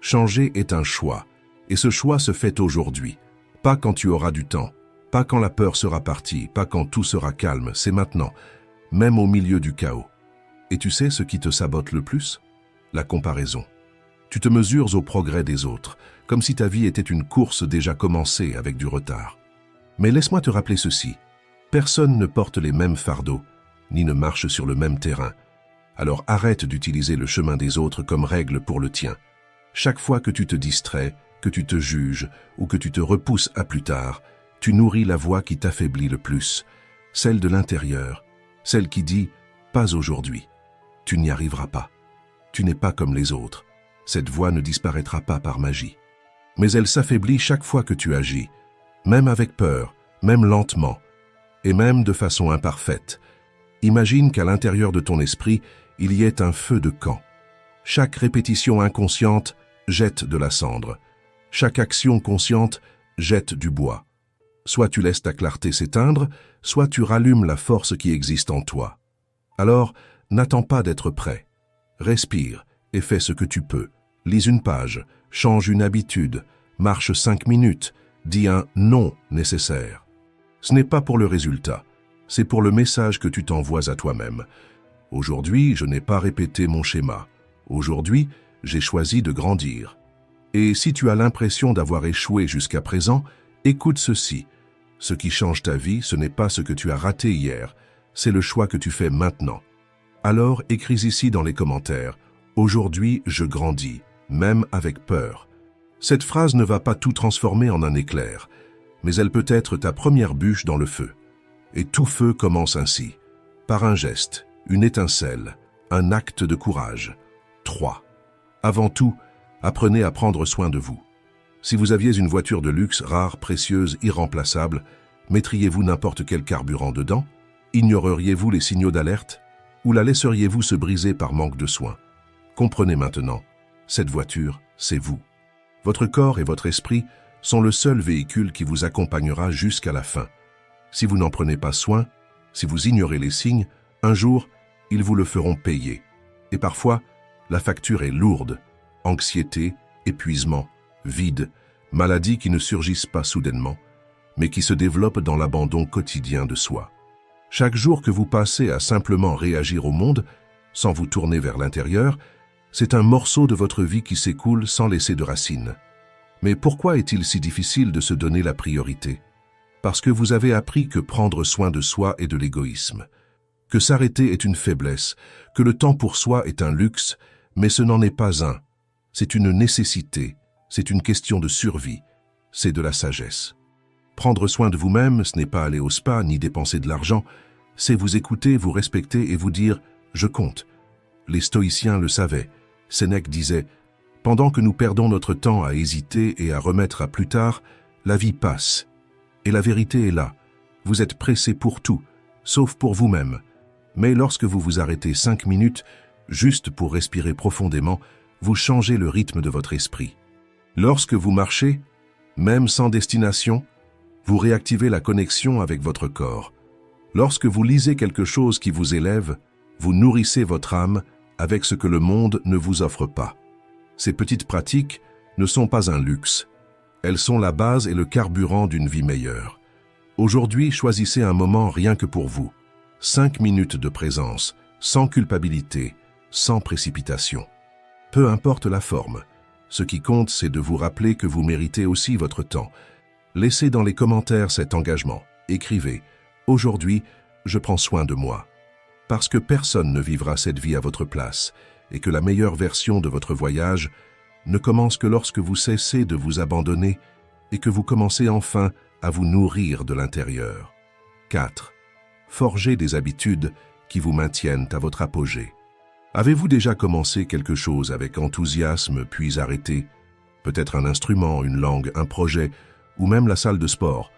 A: Changer est un choix, et ce choix se fait aujourd'hui. Pas quand tu auras du temps, pas quand la peur sera partie, pas quand tout sera calme, c'est maintenant, même au milieu du chaos. Et tu sais ce qui te sabote le plus? La comparaison. Tu te mesures au progrès des autres, comme si ta vie était une course déjà commencée avec du retard. Mais laisse-moi te rappeler ceci. Personne ne porte les mêmes fardeaux, ni ne marche sur le même terrain. Alors arrête d'utiliser le chemin des autres comme règle pour le tien. Chaque fois que tu te distrais, que tu te juges ou que tu te repousses à plus tard, tu nourris la voix qui t'affaiblit le plus, celle de l'intérieur, celle qui dit « pas aujourd'hui ». Tu n'y arriveras pas. tu n'es pas comme les autres. Cette voix ne disparaîtra pas par magie. Mais elle s'affaiblit chaque fois que tu agis, même avec peur, même lentement, et même de façon imparfaite. Imagine qu'à l'intérieur de ton esprit, il y ait un feu de camp. Chaque répétition inconsciente jette de la cendre. Chaque action consciente jette du bois. Soit tu laisses ta clarté s'éteindre, soit tu rallumes la force qui existe en toi. Alors, n'attends pas d'être prêt. Respire et fais ce que tu peux. Lis une page, change une habitude, marche 5 minutes, dis un non nécessaire. Ce n'est pas pour le résultat, c'est pour le message que tu t'envoies à toi-même. Aujourd'hui, je n'ai pas répété mon schéma. Aujourd'hui, j'ai choisi de grandir. Et si tu as l'impression d'avoir échoué jusqu'à présent, écoute ceci. Ce qui change ta vie, ce n'est pas ce que tu as raté hier, c'est le choix que tu fais maintenant. Alors, écris ici dans les commentaires. Aujourd'hui, je grandis, même avec peur. Cette phrase ne va pas tout transformer en un éclair, mais elle peut être ta première bûche dans le feu. Et tout feu commence ainsi, par un geste, une étincelle, un acte de courage. 3. Avant tout, apprenez à prendre soin de vous. Si vous aviez une voiture de luxe, rare, précieuse, irremplaçable, mettriez-vous n'importe quel carburant dedans? Ignoreriez-vous les signaux d'alerte? Ou la laisseriez-vous se briser par manque de soins? Comprenez maintenant, cette voiture, c'est vous. Votre corps et votre esprit sont le seul véhicule qui vous accompagnera jusqu'à la fin. Si vous n'en prenez pas soin, si vous ignorez les signes, un jour, ils vous le feront payer. Et parfois, la facture est lourde. Anxiété, épuisement, vide, maladies qui ne surgissent pas soudainement, mais qui se développent dans l'abandon quotidien de soi. Chaque jour que vous passez à simplement réagir au monde, sans vous tourner vers l'intérieur, c'est un morceau de votre vie qui s'écoule sans laisser de racines. Mais pourquoi est-il si difficile de se donner la priorité? Parce que vous avez appris que prendre soin de soi est de l'égoïsme, que s'arrêter est une faiblesse, que le temps pour soi est un luxe, mais ce n'en est pas un. C'est une nécessité. C'est une question de survie, c'est de la sagesse. Prendre soin de vous-même, ce n'est pas aller au spa ni dépenser de l'argent, c'est vous écouter, vous respecter et vous dire « je compte ». Les stoïciens le savaient. Sénèque disait « Pendant que nous perdons notre temps à hésiter et à remettre à plus tard, la vie passe. Et la vérité est là. Vous êtes pressé pour tout, sauf pour vous-même. Mais lorsque vous vous arrêtez 5 minutes, juste pour respirer profondément, vous changez le rythme de votre esprit. Lorsque vous marchez, même sans destination, vous réactivez la connexion avec votre corps. Lorsque vous lisez quelque chose qui vous élève, vous nourrissez votre âme avec ce que le monde ne vous offre pas. Ces petites pratiques ne sont pas un luxe. Elles sont la base et le carburant d'une vie meilleure. Aujourd'hui, choisissez un moment rien que pour vous. 5 minutes de présence, sans culpabilité, sans précipitation. Peu importe la forme. Ce qui compte, c'est de vous rappeler que vous méritez aussi votre temps. Laissez dans les commentaires cet engagement. Écrivez « Aujourd'hui, je prends soin de moi ». Parce que personne ne vivra cette vie à votre place et que la meilleure version de votre voyage ne commence que lorsque vous cessez de vous abandonner et que vous commencez enfin à vous nourrir de l'intérieur. 4. Forgez des habitudes qui vous maintiennent à votre apogée. Avez-vous déjà commencé quelque chose avec enthousiasme puis arrêté? Peut-être un instrument, une langue, un projet, ou même la salle de sport.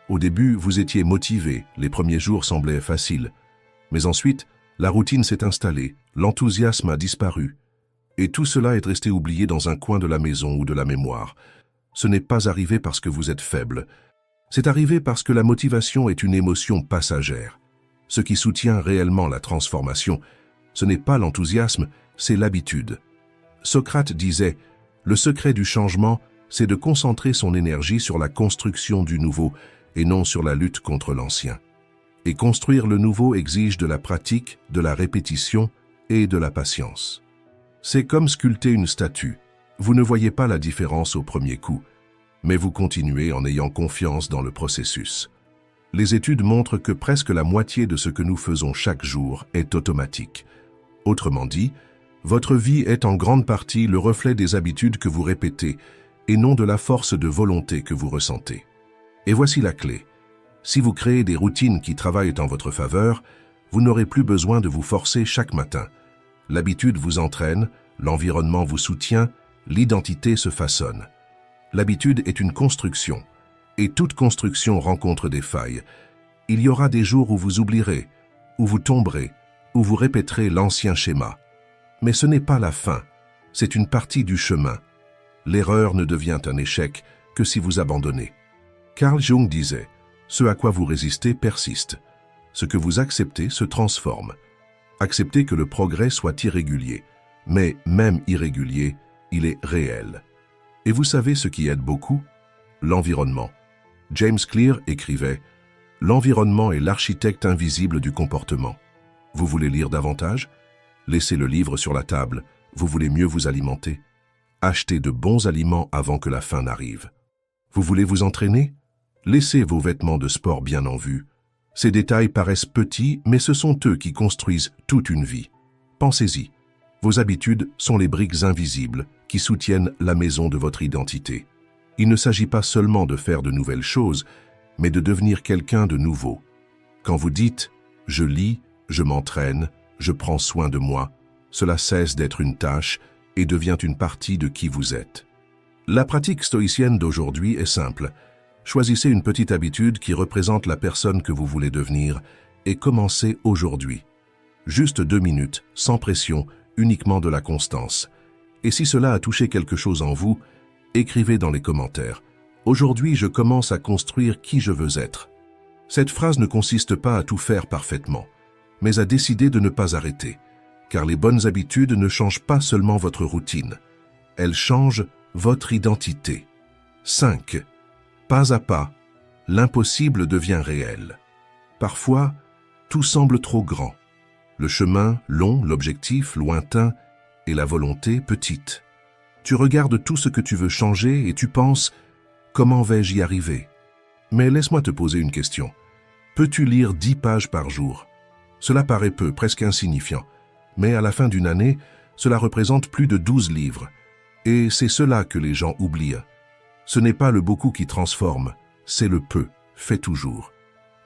A: Au début, vous étiez motivé, les premiers jours semblaient faciles. Mais ensuite, la routine s'est installée, l'enthousiasme a disparu. Et tout cela est resté oublié dans un coin de la maison ou de la mémoire. Ce n'est pas arrivé parce que vous êtes faible. C'est arrivé parce que la motivation est une émotion passagère. Ce qui soutient réellement la transformation, ce n'est pas l'enthousiasme, c'est l'habitude. Socrate disait « Le secret du changement, c'est de concentrer son énergie sur la construction du nouveau et non sur la lutte contre l'ancien. » Et construire le nouveau exige de la pratique, de la répétition et de la patience. C'est comme sculpter une statue. Vous ne voyez pas la différence au premier coup, mais vous continuez en ayant confiance dans le processus. Les études montrent que presque la moitié de ce que nous faisons chaque jour est automatique. Autrement dit, votre vie est en grande partie le reflet des habitudes que vous répétez et non de la force de volonté que vous ressentez. Et voici la clé. Si vous créez des routines qui travaillent en votre faveur, vous n'aurez plus besoin de vous forcer chaque matin. L'habitude vous entraîne, l'environnement vous soutient, l'identité se façonne. L'habitude est une construction, et toute construction rencontre des failles. Il y aura des jours où vous oublierez, où vous tomberez, où vous répéterez l'ancien schéma. Mais ce n'est pas la fin, c'est une partie du chemin. L'erreur ne devient un échec que si vous abandonnez. Carl Jung disait, « Ce à quoi vous résistez persiste. Ce que vous acceptez se transforme. » Acceptez que le progrès soit irrégulier, mais même irrégulier, il est réel. Et vous savez ce qui aide beaucoup? L'environnement. James Clear écrivait « L'environnement est l'architecte invisible du comportement. » Vous voulez lire davantage? Laissez le livre sur la table. Vous voulez mieux vous alimenter? Achetez de bons aliments avant que la faim n'arrive. Vous voulez vous entraîner? Laissez vos vêtements de sport bien en vue. Ces détails paraissent petits, mais ce sont eux qui construisent toute une vie. Pensez-y. Vos habitudes sont les briques invisibles qui soutiennent la maison de votre identité. Il ne s'agit pas seulement de faire de nouvelles choses, mais de devenir quelqu'un de nouveau. Quand vous dites « je lis, je m'entraîne, je prends soin de moi », cela cesse d'être une tâche et devient une partie de qui vous êtes. La pratique stoïcienne d'aujourd'hui est simple. Choisissez une petite habitude qui représente la personne que vous voulez devenir et commencez aujourd'hui. Juste 2 minutes, sans pression, uniquement de la constance. Et si cela a touché quelque chose en vous, écrivez dans les commentaires. Aujourd'hui, je commence à construire qui je veux être. Cette phrase ne consiste pas à tout faire parfaitement, mais à décider de ne pas arrêter. Car les bonnes habitudes ne changent pas seulement votre routine. Elles changent votre identité. 5. Pas à pas, l'impossible devient réel. Parfois, tout semble trop grand. Le chemin long, l'objectif lointain et la volonté petite. Tu regardes tout ce que tu veux changer et tu penses « Comment vais-je y arriver ?» Mais laisse-moi te poser une question. Peux-tu lire 10 pages par jour? Cela paraît peu, presque insignifiant. Mais à la fin d'une année, cela représente plus de 12 livres. Et c'est cela que les gens oublient. Ce n'est pas le beaucoup qui transforme, c'est le peu, fait toujours.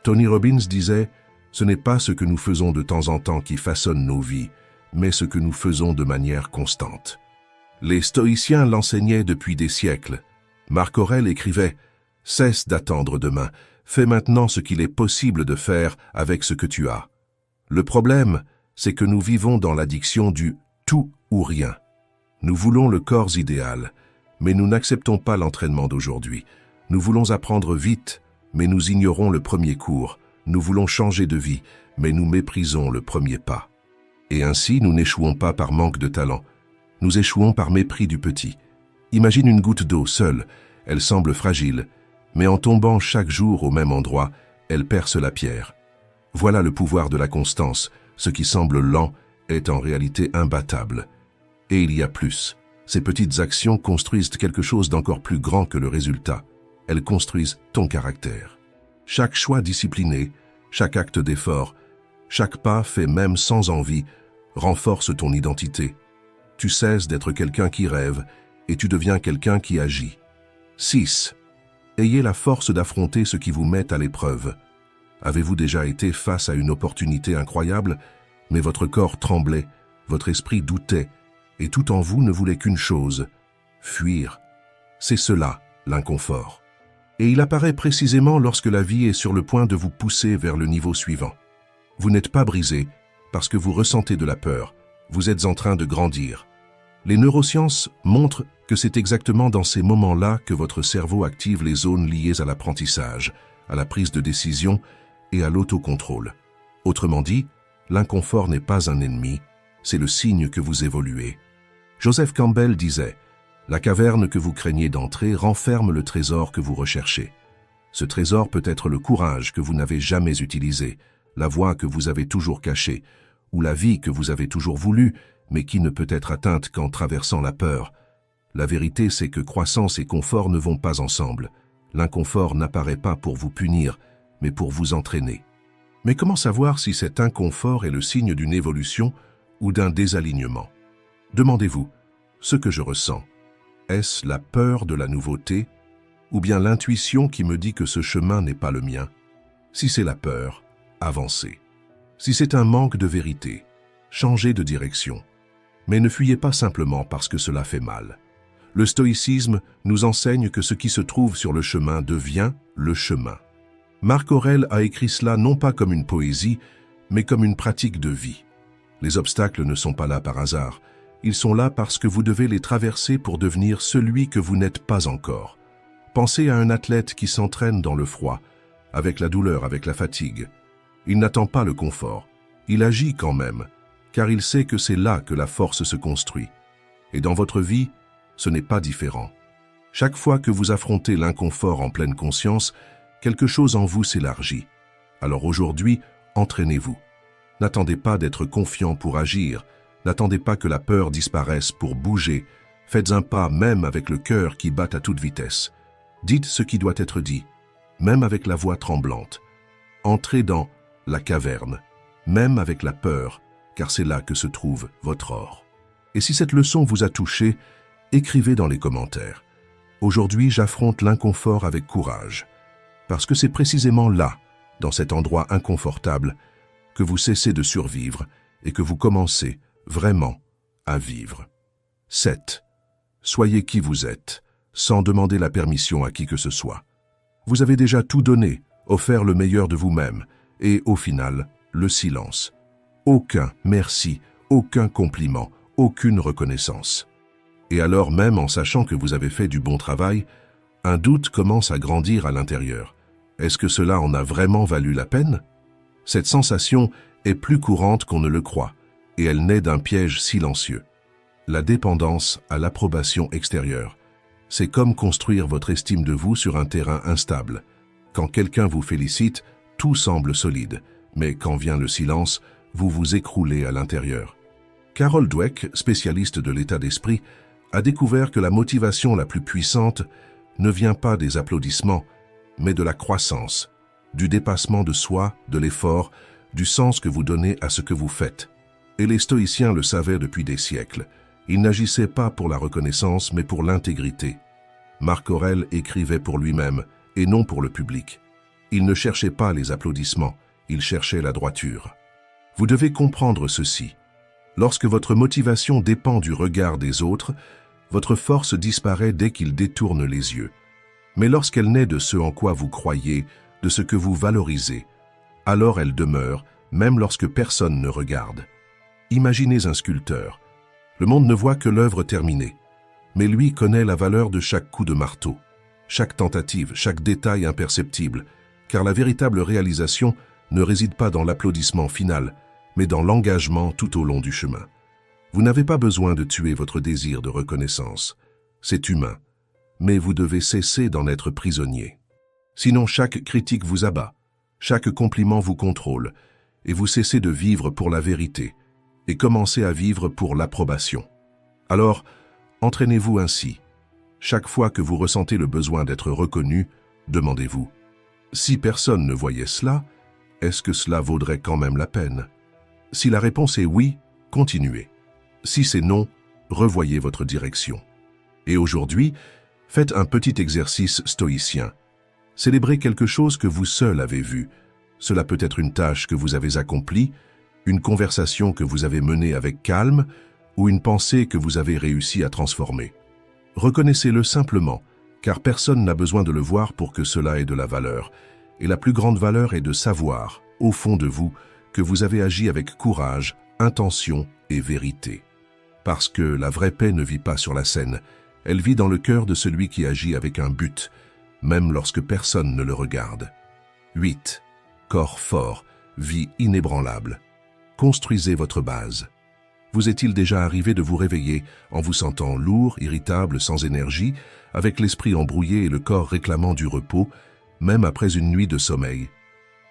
A: Tony Robbins disait « Ce n'est pas ce que nous faisons de temps en temps qui façonne nos vies, mais ce que nous faisons de manière constante. » Les stoïciens l'enseignaient depuis des siècles. Marc Aurèle écrivait « Cesse d'attendre demain, fais maintenant ce qu'il est possible de faire avec ce que tu as. » Le problème, c'est que nous vivons dans l'addiction du « tout ou rien ». Nous voulons le corps idéal, mais nous n'acceptons pas l'entraînement d'aujourd'hui. Nous voulons apprendre vite, mais nous ignorons le premier cours. Nous voulons changer de vie, mais nous méprisons le premier pas. Et ainsi, nous n'échouons pas par manque de talent. Nous échouons par mépris du petit. Imagine une goutte d'eau seule. Elle semble fragile, mais en tombant chaque jour au même endroit, elle perce la pierre. Voilà le pouvoir de la constance. Ce qui semble lent est en réalité imbattable. Et il y a plus. Ces petites actions construisent quelque chose d'encore plus grand que le résultat. Elles construisent ton caractère. Chaque choix discipliné, chaque acte d'effort, chaque pas fait même sans envie, renforce ton identité. Tu cesses d'être quelqu'un qui rêve et tu deviens quelqu'un qui agit. 6. Ayez la force d'affronter ce qui vous met à l'épreuve. Avez-vous déjà été face à une opportunité incroyable, mais votre corps tremblait, votre esprit doutait, et tout en vous ne voulait qu'une chose, fuir. C'est cela, l'inconfort. Et il apparaît précisément lorsque la vie est sur le point de vous pousser vers le niveau suivant. Vous n'êtes pas brisé parce que vous ressentez de la peur, vous êtes en train de grandir. Les neurosciences montrent que c'est exactement dans ces moments-là que votre cerveau active les zones liées à l'apprentissage, à la prise de décision et à l'autocontrôle. Autrement dit, l'inconfort n'est pas un ennemi, c'est le signe que vous évoluez. Joseph Campbell disait « La caverne que vous craignez d'entrer renferme le trésor que vous recherchez. Ce trésor peut être le courage que vous n'avez jamais utilisé, la voix que vous avez toujours cachée, ou la vie que vous avez toujours voulu, mais qui ne peut être atteinte qu'en traversant la peur. La vérité, c'est que croissance et confort ne vont pas ensemble. L'inconfort n'apparaît pas pour vous punir, mais pour vous entraîner. Mais comment savoir si cet inconfort est le signe d'une évolution ou d'un désalignement? Demandez-vous, ce que je ressens, est-ce la peur de la nouveauté ou bien l'intuition qui me dit que ce chemin n'est pas le mien? Si c'est la peur, avancez. Si c'est un manque de vérité, changez de direction. Mais ne fuyez pas simplement parce que cela fait mal. Le stoïcisme nous enseigne que ce qui se trouve sur le chemin devient le chemin. Marc Aurèle a écrit cela non pas comme une poésie, mais comme une pratique de vie. Les obstacles ne sont pas là par hasard. Ils sont là parce que vous devez les traverser pour devenir celui que vous n'êtes pas encore. Pensez à un athlète qui s'entraîne dans le froid, avec la douleur, avec la fatigue. Il n'attend pas le confort. Il agit quand même, car il sait que c'est là que la force se construit. Et dans votre vie, ce n'est pas différent. Chaque fois que vous affrontez l'inconfort en pleine conscience, quelque chose en vous s'élargit. Alors aujourd'hui, entraînez-vous. N'attendez pas d'être confiant pour agir. N'attendez pas que la peur disparaisse pour bouger. Faites un pas même avec le cœur qui bat à toute vitesse. Dites ce qui doit être dit, même avec la voix tremblante. Entrez dans la caverne, même avec la peur, car c'est là que se trouve votre or. Et si cette leçon vous a touché, écrivez dans les commentaires. Aujourd'hui, j'affronte l'inconfort avec courage, parce que c'est précisément là, dans cet endroit inconfortable, que vous cessez de survivre et que vous commencez vraiment à vivre. 7. Soyez qui vous êtes, sans demander la permission à qui que ce soit. Vous avez déjà tout donné, offert le meilleur de vous-même, et au final, le silence. Aucun merci, aucun compliment, aucune reconnaissance. Et alors même en sachant que vous avez fait du bon travail, un doute commence à grandir à l'intérieur. Est-ce que cela en a vraiment valu la peine? Cette sensation est plus courante qu'on ne le croit, et elle naît d'un piège silencieux. La dépendance à l'approbation extérieure. C'est comme construire votre estime de vous sur un terrain instable. Quand quelqu'un vous félicite, tout semble solide, mais quand vient le silence, vous vous écroulez à l'intérieur. Carol Dweck, spécialiste de l'état d'esprit, a découvert que la motivation la plus puissante ne vient pas des applaudissements, mais de la croissance, du dépassement de soi, de l'effort, du sens que vous donnez à ce que vous faites. Et les stoïciens le savaient depuis des siècles. Ils n'agissaient pas pour la reconnaissance, mais pour l'intégrité. Marc Aurèle écrivait pour lui-même, et non pour le public. Il ne cherchait pas les applaudissements, il cherchait la droiture. Vous devez comprendre ceci. Lorsque votre motivation dépend du regard des autres, votre force disparaît dès qu'ils détournent les yeux. Mais lorsqu'elle naît de ce en quoi vous croyez, de ce que vous valorisez, alors elle demeure, même lorsque personne ne regarde. Imaginez un sculpteur. Le monde ne voit que l'œuvre terminée, mais lui connaît la valeur de chaque coup de marteau, chaque tentative, chaque détail imperceptible, car la véritable réalisation ne réside pas dans l'applaudissement final, mais dans l'engagement tout au long du chemin. Vous n'avez pas besoin de tuer votre désir de reconnaissance. C'est humain, mais vous devez cesser d'en être prisonnier. Sinon chaque critique vous abat, chaque compliment vous contrôle, et vous cessez de vivre pour la vérité, et commencez à vivre pour l'approbation. Alors, entraînez-vous ainsi. Chaque fois que vous ressentez le besoin d'être reconnu, demandez-vous, si personne ne voyait cela, est-ce que cela vaudrait quand même la peine? Si la réponse est oui, continuez. Si c'est non, revoyez votre direction. Et aujourd'hui, faites un petit exercice stoïcien. Célébrez quelque chose que vous seul avez vu. Cela peut être une tâche que vous avez accomplie, une conversation que vous avez menée avec calme ou une pensée que vous avez réussi à transformer. Reconnaissez-le simplement, car personne n'a besoin de le voir pour que cela ait de la valeur. Et la plus grande valeur est de savoir, au fond de vous, que vous avez agi avec courage, intention et vérité. Parce que la vraie paix ne vit pas sur la scène, elle vit dans le cœur de celui qui agit avec un but, même lorsque personne ne le regarde. 8. Corps fort, vie inébranlable. Construisez votre base. Vous est-il déjà arrivé de vous réveiller en vous sentant lourd, irritable, sans énergie, avec l'esprit embrouillé et le corps réclamant du repos, même après une nuit de sommeil?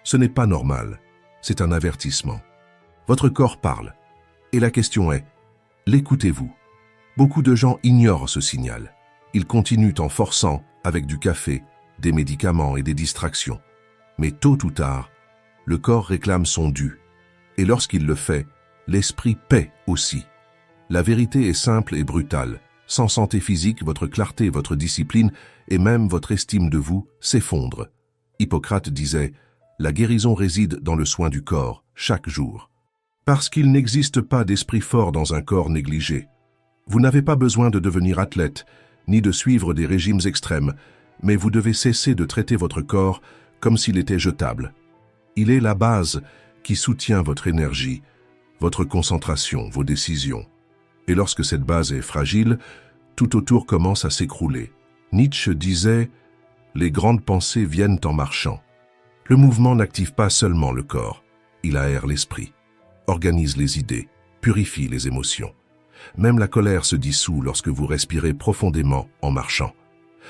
A: Ce n'est pas normal, c'est un avertissement. Votre corps parle. Et la question est, l'écoutez-vous? Beaucoup de gens ignorent ce signal. Ils continuent en forçant avec du café, des médicaments et des distractions. Mais tôt ou tard, le corps réclame son dû. Et lorsqu'il le fait, l'esprit paie aussi. La vérité est simple et brutale. Sans santé physique, votre clarté, votre discipline et même votre estime de vous s'effondrent. Hippocrate disait « La guérison réside dans le soin du corps, chaque jour ». Parce qu'il n'existe pas d'esprit fort dans un corps négligé. Vous n'avez pas besoin de devenir athlète, ni de suivre des régimes extrêmes, mais vous devez cesser de traiter votre corps comme s'il était jetable. Il est la base qui soutient votre énergie, votre concentration, vos décisions. Et lorsque cette base est fragile, tout autour commence à s'écrouler. Nietzsche disait « Les grandes pensées viennent en marchant ». Le mouvement n'active pas seulement le corps, il aère l'esprit, organise les idées, purifie les émotions. Même la colère se dissout lorsque vous respirez profondément en marchant.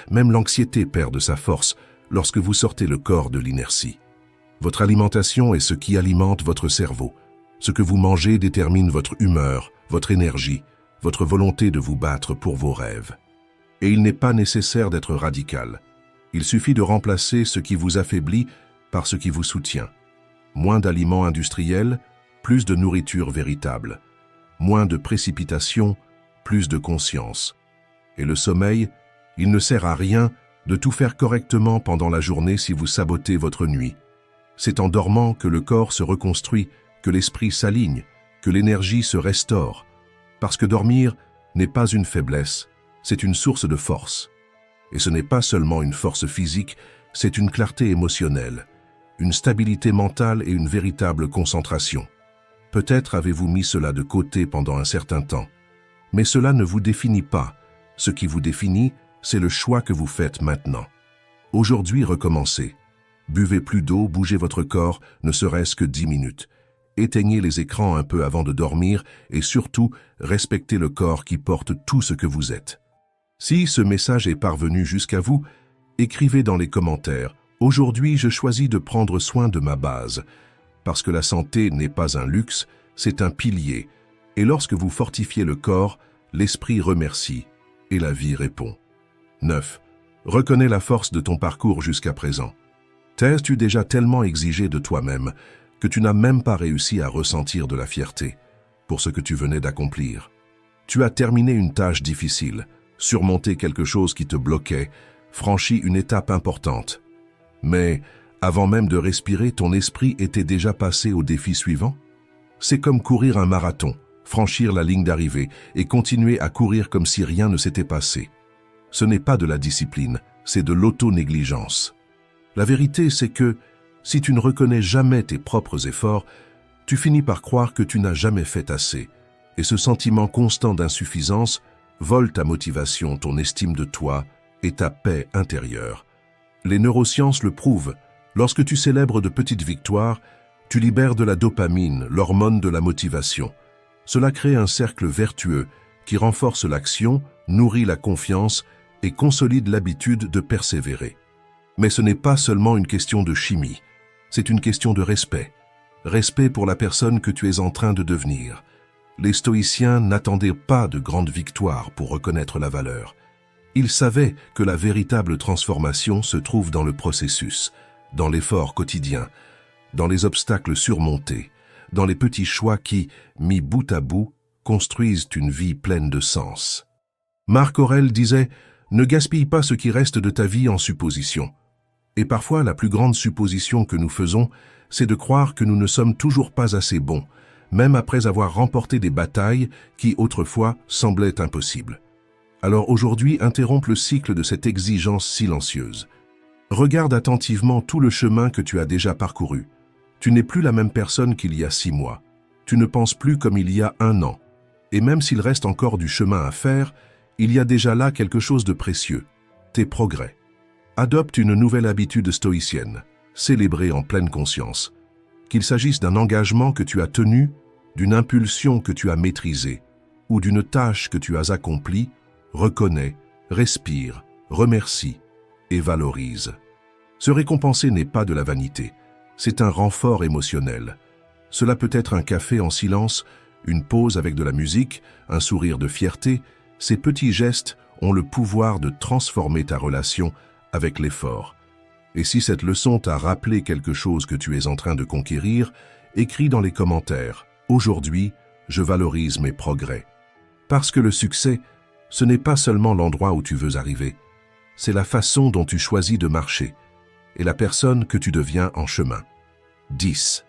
A: Même l'anxiété perd de sa force lorsque vous sortez le corps de l'inertie. Votre alimentation est ce qui alimente votre cerveau. Ce que vous mangez détermine votre humeur, votre énergie, votre volonté de vous battre pour vos rêves. Et il n'est pas nécessaire d'être radical. Il suffit de remplacer ce qui vous affaiblit par ce qui vous soutient. Moins d'aliments industriels, plus de nourriture véritable. Moins de précipitation, plus de conscience. Et le sommeil, il ne sert à rien de tout faire correctement pendant la journée si vous sabotez votre nuit. C'est en dormant que le corps se reconstruit, que l'esprit s'aligne, que l'énergie se restaure. Parce que dormir n'est pas une faiblesse, c'est une source de force. Et ce n'est pas seulement une force physique, c'est une clarté émotionnelle, une stabilité mentale et une véritable concentration. Peut-être avez-vous mis cela de côté pendant un certain temps. Mais cela ne vous définit pas. Ce qui vous définit, c'est le choix que vous faites maintenant. Aujourd'hui, recommencez. Buvez plus d'eau, bougez votre corps, ne serait-ce que 10 minutes. Éteignez les écrans un peu avant de dormir et surtout, respectez le corps qui porte tout ce que vous êtes. Si ce message est parvenu jusqu'à vous, écrivez dans les commentaires « Aujourd'hui, je choisis de prendre soin de ma base ». Parce que la santé n'est pas un luxe, c'est un pilier. Et lorsque vous fortifiez le corps, l'esprit remercie et la vie répond. 9. Reconnais la force de ton parcours jusqu'à présent. T'es-tu déjà tellement exigé de toi-même que tu n'as même pas réussi à ressentir de la fierté pour ce que tu venais d'accomplir? Tu as terminé une tâche difficile, surmonté quelque chose qui te bloquait, franchi une étape importante. Mais avant même de respirer, ton esprit était déjà passé au défi suivant? C'est comme courir un marathon, franchir la ligne d'arrivée et continuer à courir comme si rien ne s'était passé. Ce n'est pas de la discipline, c'est de l'auto-négligence. La vérité, c'est que, si tu ne reconnais jamais tes propres efforts, tu finis par croire que tu n'as jamais fait assez, et ce sentiment constant d'insuffisance vole ta motivation, ton estime de toi et ta paix intérieure. Les neurosciences le prouvent. Lorsque tu célèbres de petites victoires, tu libères de la dopamine, l'hormone de la motivation. Cela crée un cercle vertueux qui renforce l'action, nourrit la confiance et consolide l'habitude de persévérer. Mais ce n'est pas seulement une question de chimie, c'est une question de respect. Respect pour la personne que tu es en train de devenir. Les stoïciens n'attendaient pas de grandes victoires pour reconnaître la valeur. Ils savaient que la véritable transformation se trouve dans le processus, dans l'effort quotidien, dans les obstacles surmontés, dans les petits choix qui, mis bout à bout, construisent une vie pleine de sens. Marc Aurèle disait « Ne gaspille pas ce qui reste de ta vie en suppositions ». Et parfois, la plus grande supposition que nous faisons, c'est de croire que nous ne sommes toujours pas assez bons, même après avoir remporté des batailles qui, autrefois, semblaient impossibles. Alors aujourd'hui, interromps le cycle de cette exigence silencieuse. Regarde attentivement tout le chemin que tu as déjà parcouru. Tu n'es plus la même personne qu'il y a 6 mois. Tu ne penses plus comme il y a 1 an. Et même s'il reste encore du chemin à faire, il y a déjà là quelque chose de précieux, tes progrès. Adopte une nouvelle habitude stoïcienne, célébrer en pleine conscience. Qu'il s'agisse d'un engagement que tu as tenu, d'une impulsion que tu as maîtrisée, ou d'une tâche que tu as accomplie, reconnais, respire, remercie et valorise. Se récompenser n'est pas de la vanité, c'est un renfort émotionnel. Cela peut être un café en silence, une pause avec de la musique, un sourire de fierté. Ces petits gestes ont le pouvoir de transformer ta relation avec l'effort. Et si cette leçon t'a rappelé quelque chose que tu es en train de conquérir, écris dans les commentaires « Aujourd'hui, je valorise mes progrès ». Parce que le succès, ce n'est pas seulement l'endroit où tu veux arriver, c'est la façon dont tu choisis de marcher et la personne que tu deviens en chemin. 10.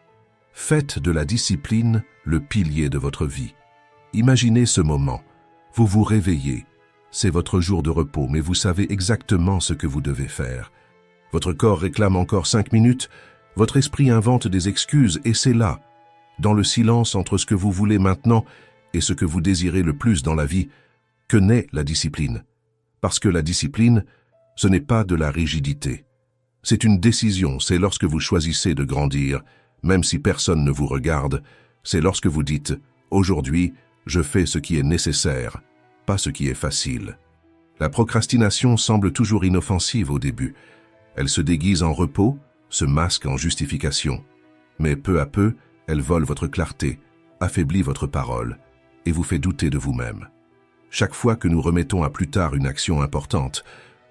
A: Faites de la discipline le pilier de votre vie. Imaginez ce moment. Vous vous réveillez. C'est votre jour de repos, mais vous savez exactement ce que vous devez faire. Votre corps réclame encore 5 minutes, votre esprit invente des excuses, et c'est là, dans le silence entre ce que vous voulez maintenant et ce que vous désirez le plus dans la vie, que naît la discipline. Parce que la discipline, ce n'est pas de la rigidité. C'est une décision, c'est lorsque vous choisissez de grandir, même si personne ne vous regarde, c'est lorsque vous dites « Aujourd'hui, je fais ce qui est nécessaire, pas ce qui est facile ». La procrastination semble toujours inoffensive au début. Elle se déguise en repos, se masque en justification. Mais peu à peu, elle vole votre clarté, affaiblit votre parole et vous fait douter de vous-même. Chaque fois que nous remettons à plus tard une action importante,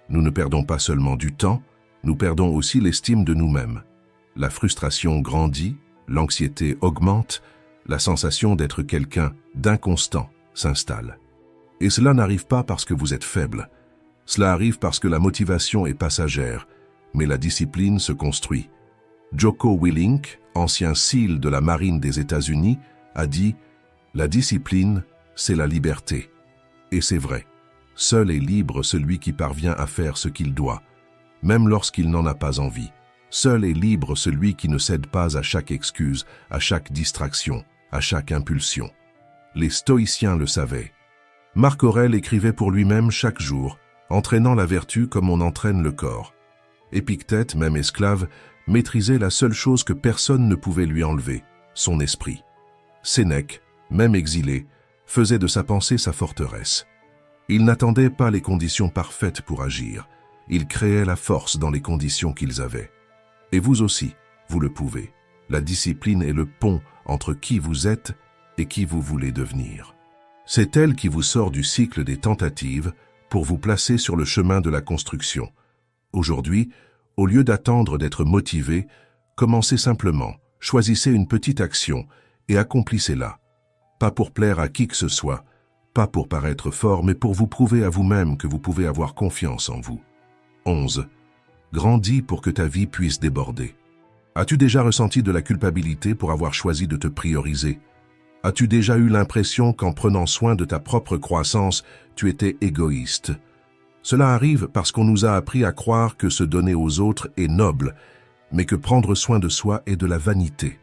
A: nous ne perdons pas seulement du temps, nous perdons aussi l'estime de nous-mêmes. La frustration grandit, l'anxiété augmente, la sensation d'être quelqu'un d'inconstant s'installe. Et cela n'arrive pas parce que vous êtes faible. Cela arrive parce que la motivation est passagère, mais la discipline se construit. Jocko Willink, ancien SEAL de la marine des États-Unis, a dit « La discipline, c'est la liberté ». Et c'est vrai. Seul est libre celui qui parvient à faire ce qu'il doit, même lorsqu'il n'en a pas envie. Seul est libre celui qui ne cède pas à chaque excuse, à chaque distraction, à chaque impulsion. Les stoïciens le savaient. Marc Aurèle écrivait pour lui-même chaque jour, entraînant la vertu comme on entraîne le corps. Épictète, même esclave, maîtrisait la seule chose que personne ne pouvait lui enlever, son esprit. Sénèque, même exilé, faisait de sa pensée sa forteresse. Il n'attendait pas les conditions parfaites pour agir. Il créait la force dans les conditions qu'ils avaient. Et vous aussi, vous le pouvez. La discipline est le pont entre qui vous êtes et qui vous voulez devenir. C'est elle qui vous sort du cycle des tentatives pour vous placer sur le chemin de la construction. Aujourd'hui, au lieu d'attendre d'être motivé, commencez simplement, choisissez une petite action et accomplissez-la. Pas pour plaire à qui que ce soit, pas pour paraître fort, mais pour vous prouver à vous-même que vous pouvez avoir confiance en vous. 11. Grandis pour que ta vie puisse déborder. As-tu déjà ressenti de la culpabilité pour avoir choisi de te prioriser? As-tu déjà eu l'impression qu'en prenant soin de ta propre croissance, tu étais égoïste? Cela arrive parce qu'on nous a appris à croire que se donner aux autres est noble, mais que prendre soin de soi est de la vanité.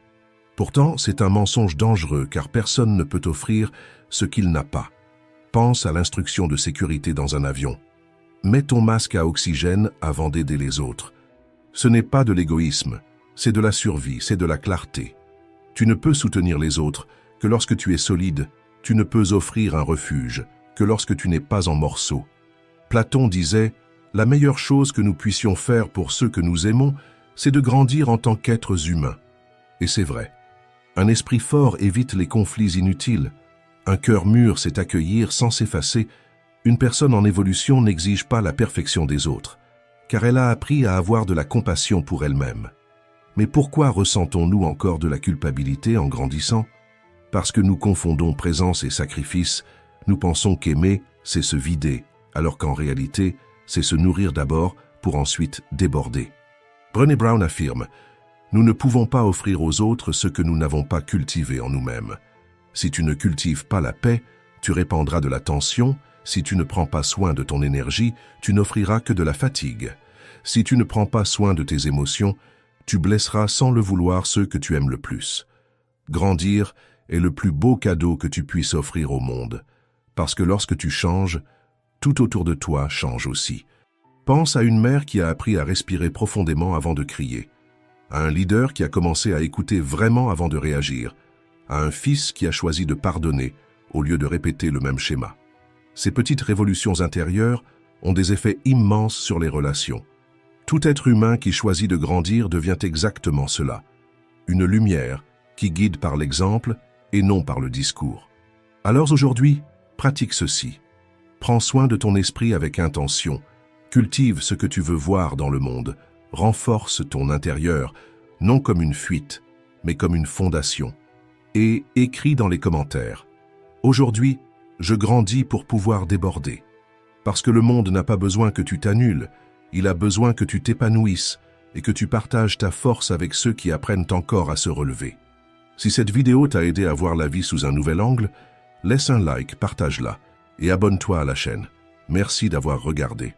A: Pourtant, c'est un mensonge dangereux car personne ne peut offrir ce qu'il n'a pas. Pense à l'instruction de sécurité dans un avion. Mets ton masque à oxygène avant d'aider les autres. Ce n'est pas de l'égoïsme, c'est de la survie, c'est de la clarté. Tu ne peux soutenir les autres que lorsque tu es solide, tu ne peux offrir un refuge que lorsque tu n'es pas en morceaux. Platon disait « La meilleure chose que nous puissions faire pour ceux que nous aimons, c'est de grandir en tant qu'êtres humains. » Et c'est vrai. Un esprit fort évite les conflits inutiles. Un cœur mûr sait accueillir sans s'effacer. Une personne en évolution n'exige pas la perfection des autres, car elle a appris à avoir de la compassion pour elle-même. Mais pourquoi ressentons-nous encore de la culpabilité en grandissant? Parce que nous confondons présence et sacrifice, nous pensons qu'aimer, c'est se vider, alors qu'en réalité, c'est se nourrir d'abord pour ensuite déborder. Brené Brown affirme « Nous ne pouvons pas offrir aux autres ce que nous n'avons pas cultivé en nous-mêmes. Si tu ne cultives pas la paix, tu répandras de la tension. Si tu ne prends pas soin de ton énergie, tu n'offriras que de la fatigue. Si tu ne prends pas soin de tes émotions, tu blesseras sans le vouloir ceux que tu aimes le plus. Grandir est le plus beau cadeau que tu puisses offrir au monde, parce que lorsque tu changes, tout autour de toi change aussi. Pense à une mère qui a appris à respirer profondément avant de crier, à un leader qui a commencé à écouter vraiment avant de réagir, à un fils qui a choisi de pardonner au lieu de répéter le même schéma. Ces petites révolutions intérieures ont des effets immenses sur les relations. Tout être humain qui choisit de grandir devient exactement cela, une lumière qui guide par l'exemple et non par le discours. Alors aujourd'hui, pratique ceci. Prends soin de ton esprit avec intention, cultive ce que tu veux voir dans le monde, renforce ton intérieur, non comme une fuite, mais comme une fondation. Et écris dans les commentaires. Aujourd'hui, je grandis pour pouvoir déborder. Parce que le monde n'a pas besoin que tu t'annules, il a besoin que tu t'épanouisses et que tu partages ta force avec ceux qui apprennent encore à se relever. Si cette vidéo t'a aidé à voir la vie sous un nouvel angle, laisse un like, partage-la et abonne-toi à la chaîne. Merci d'avoir regardé.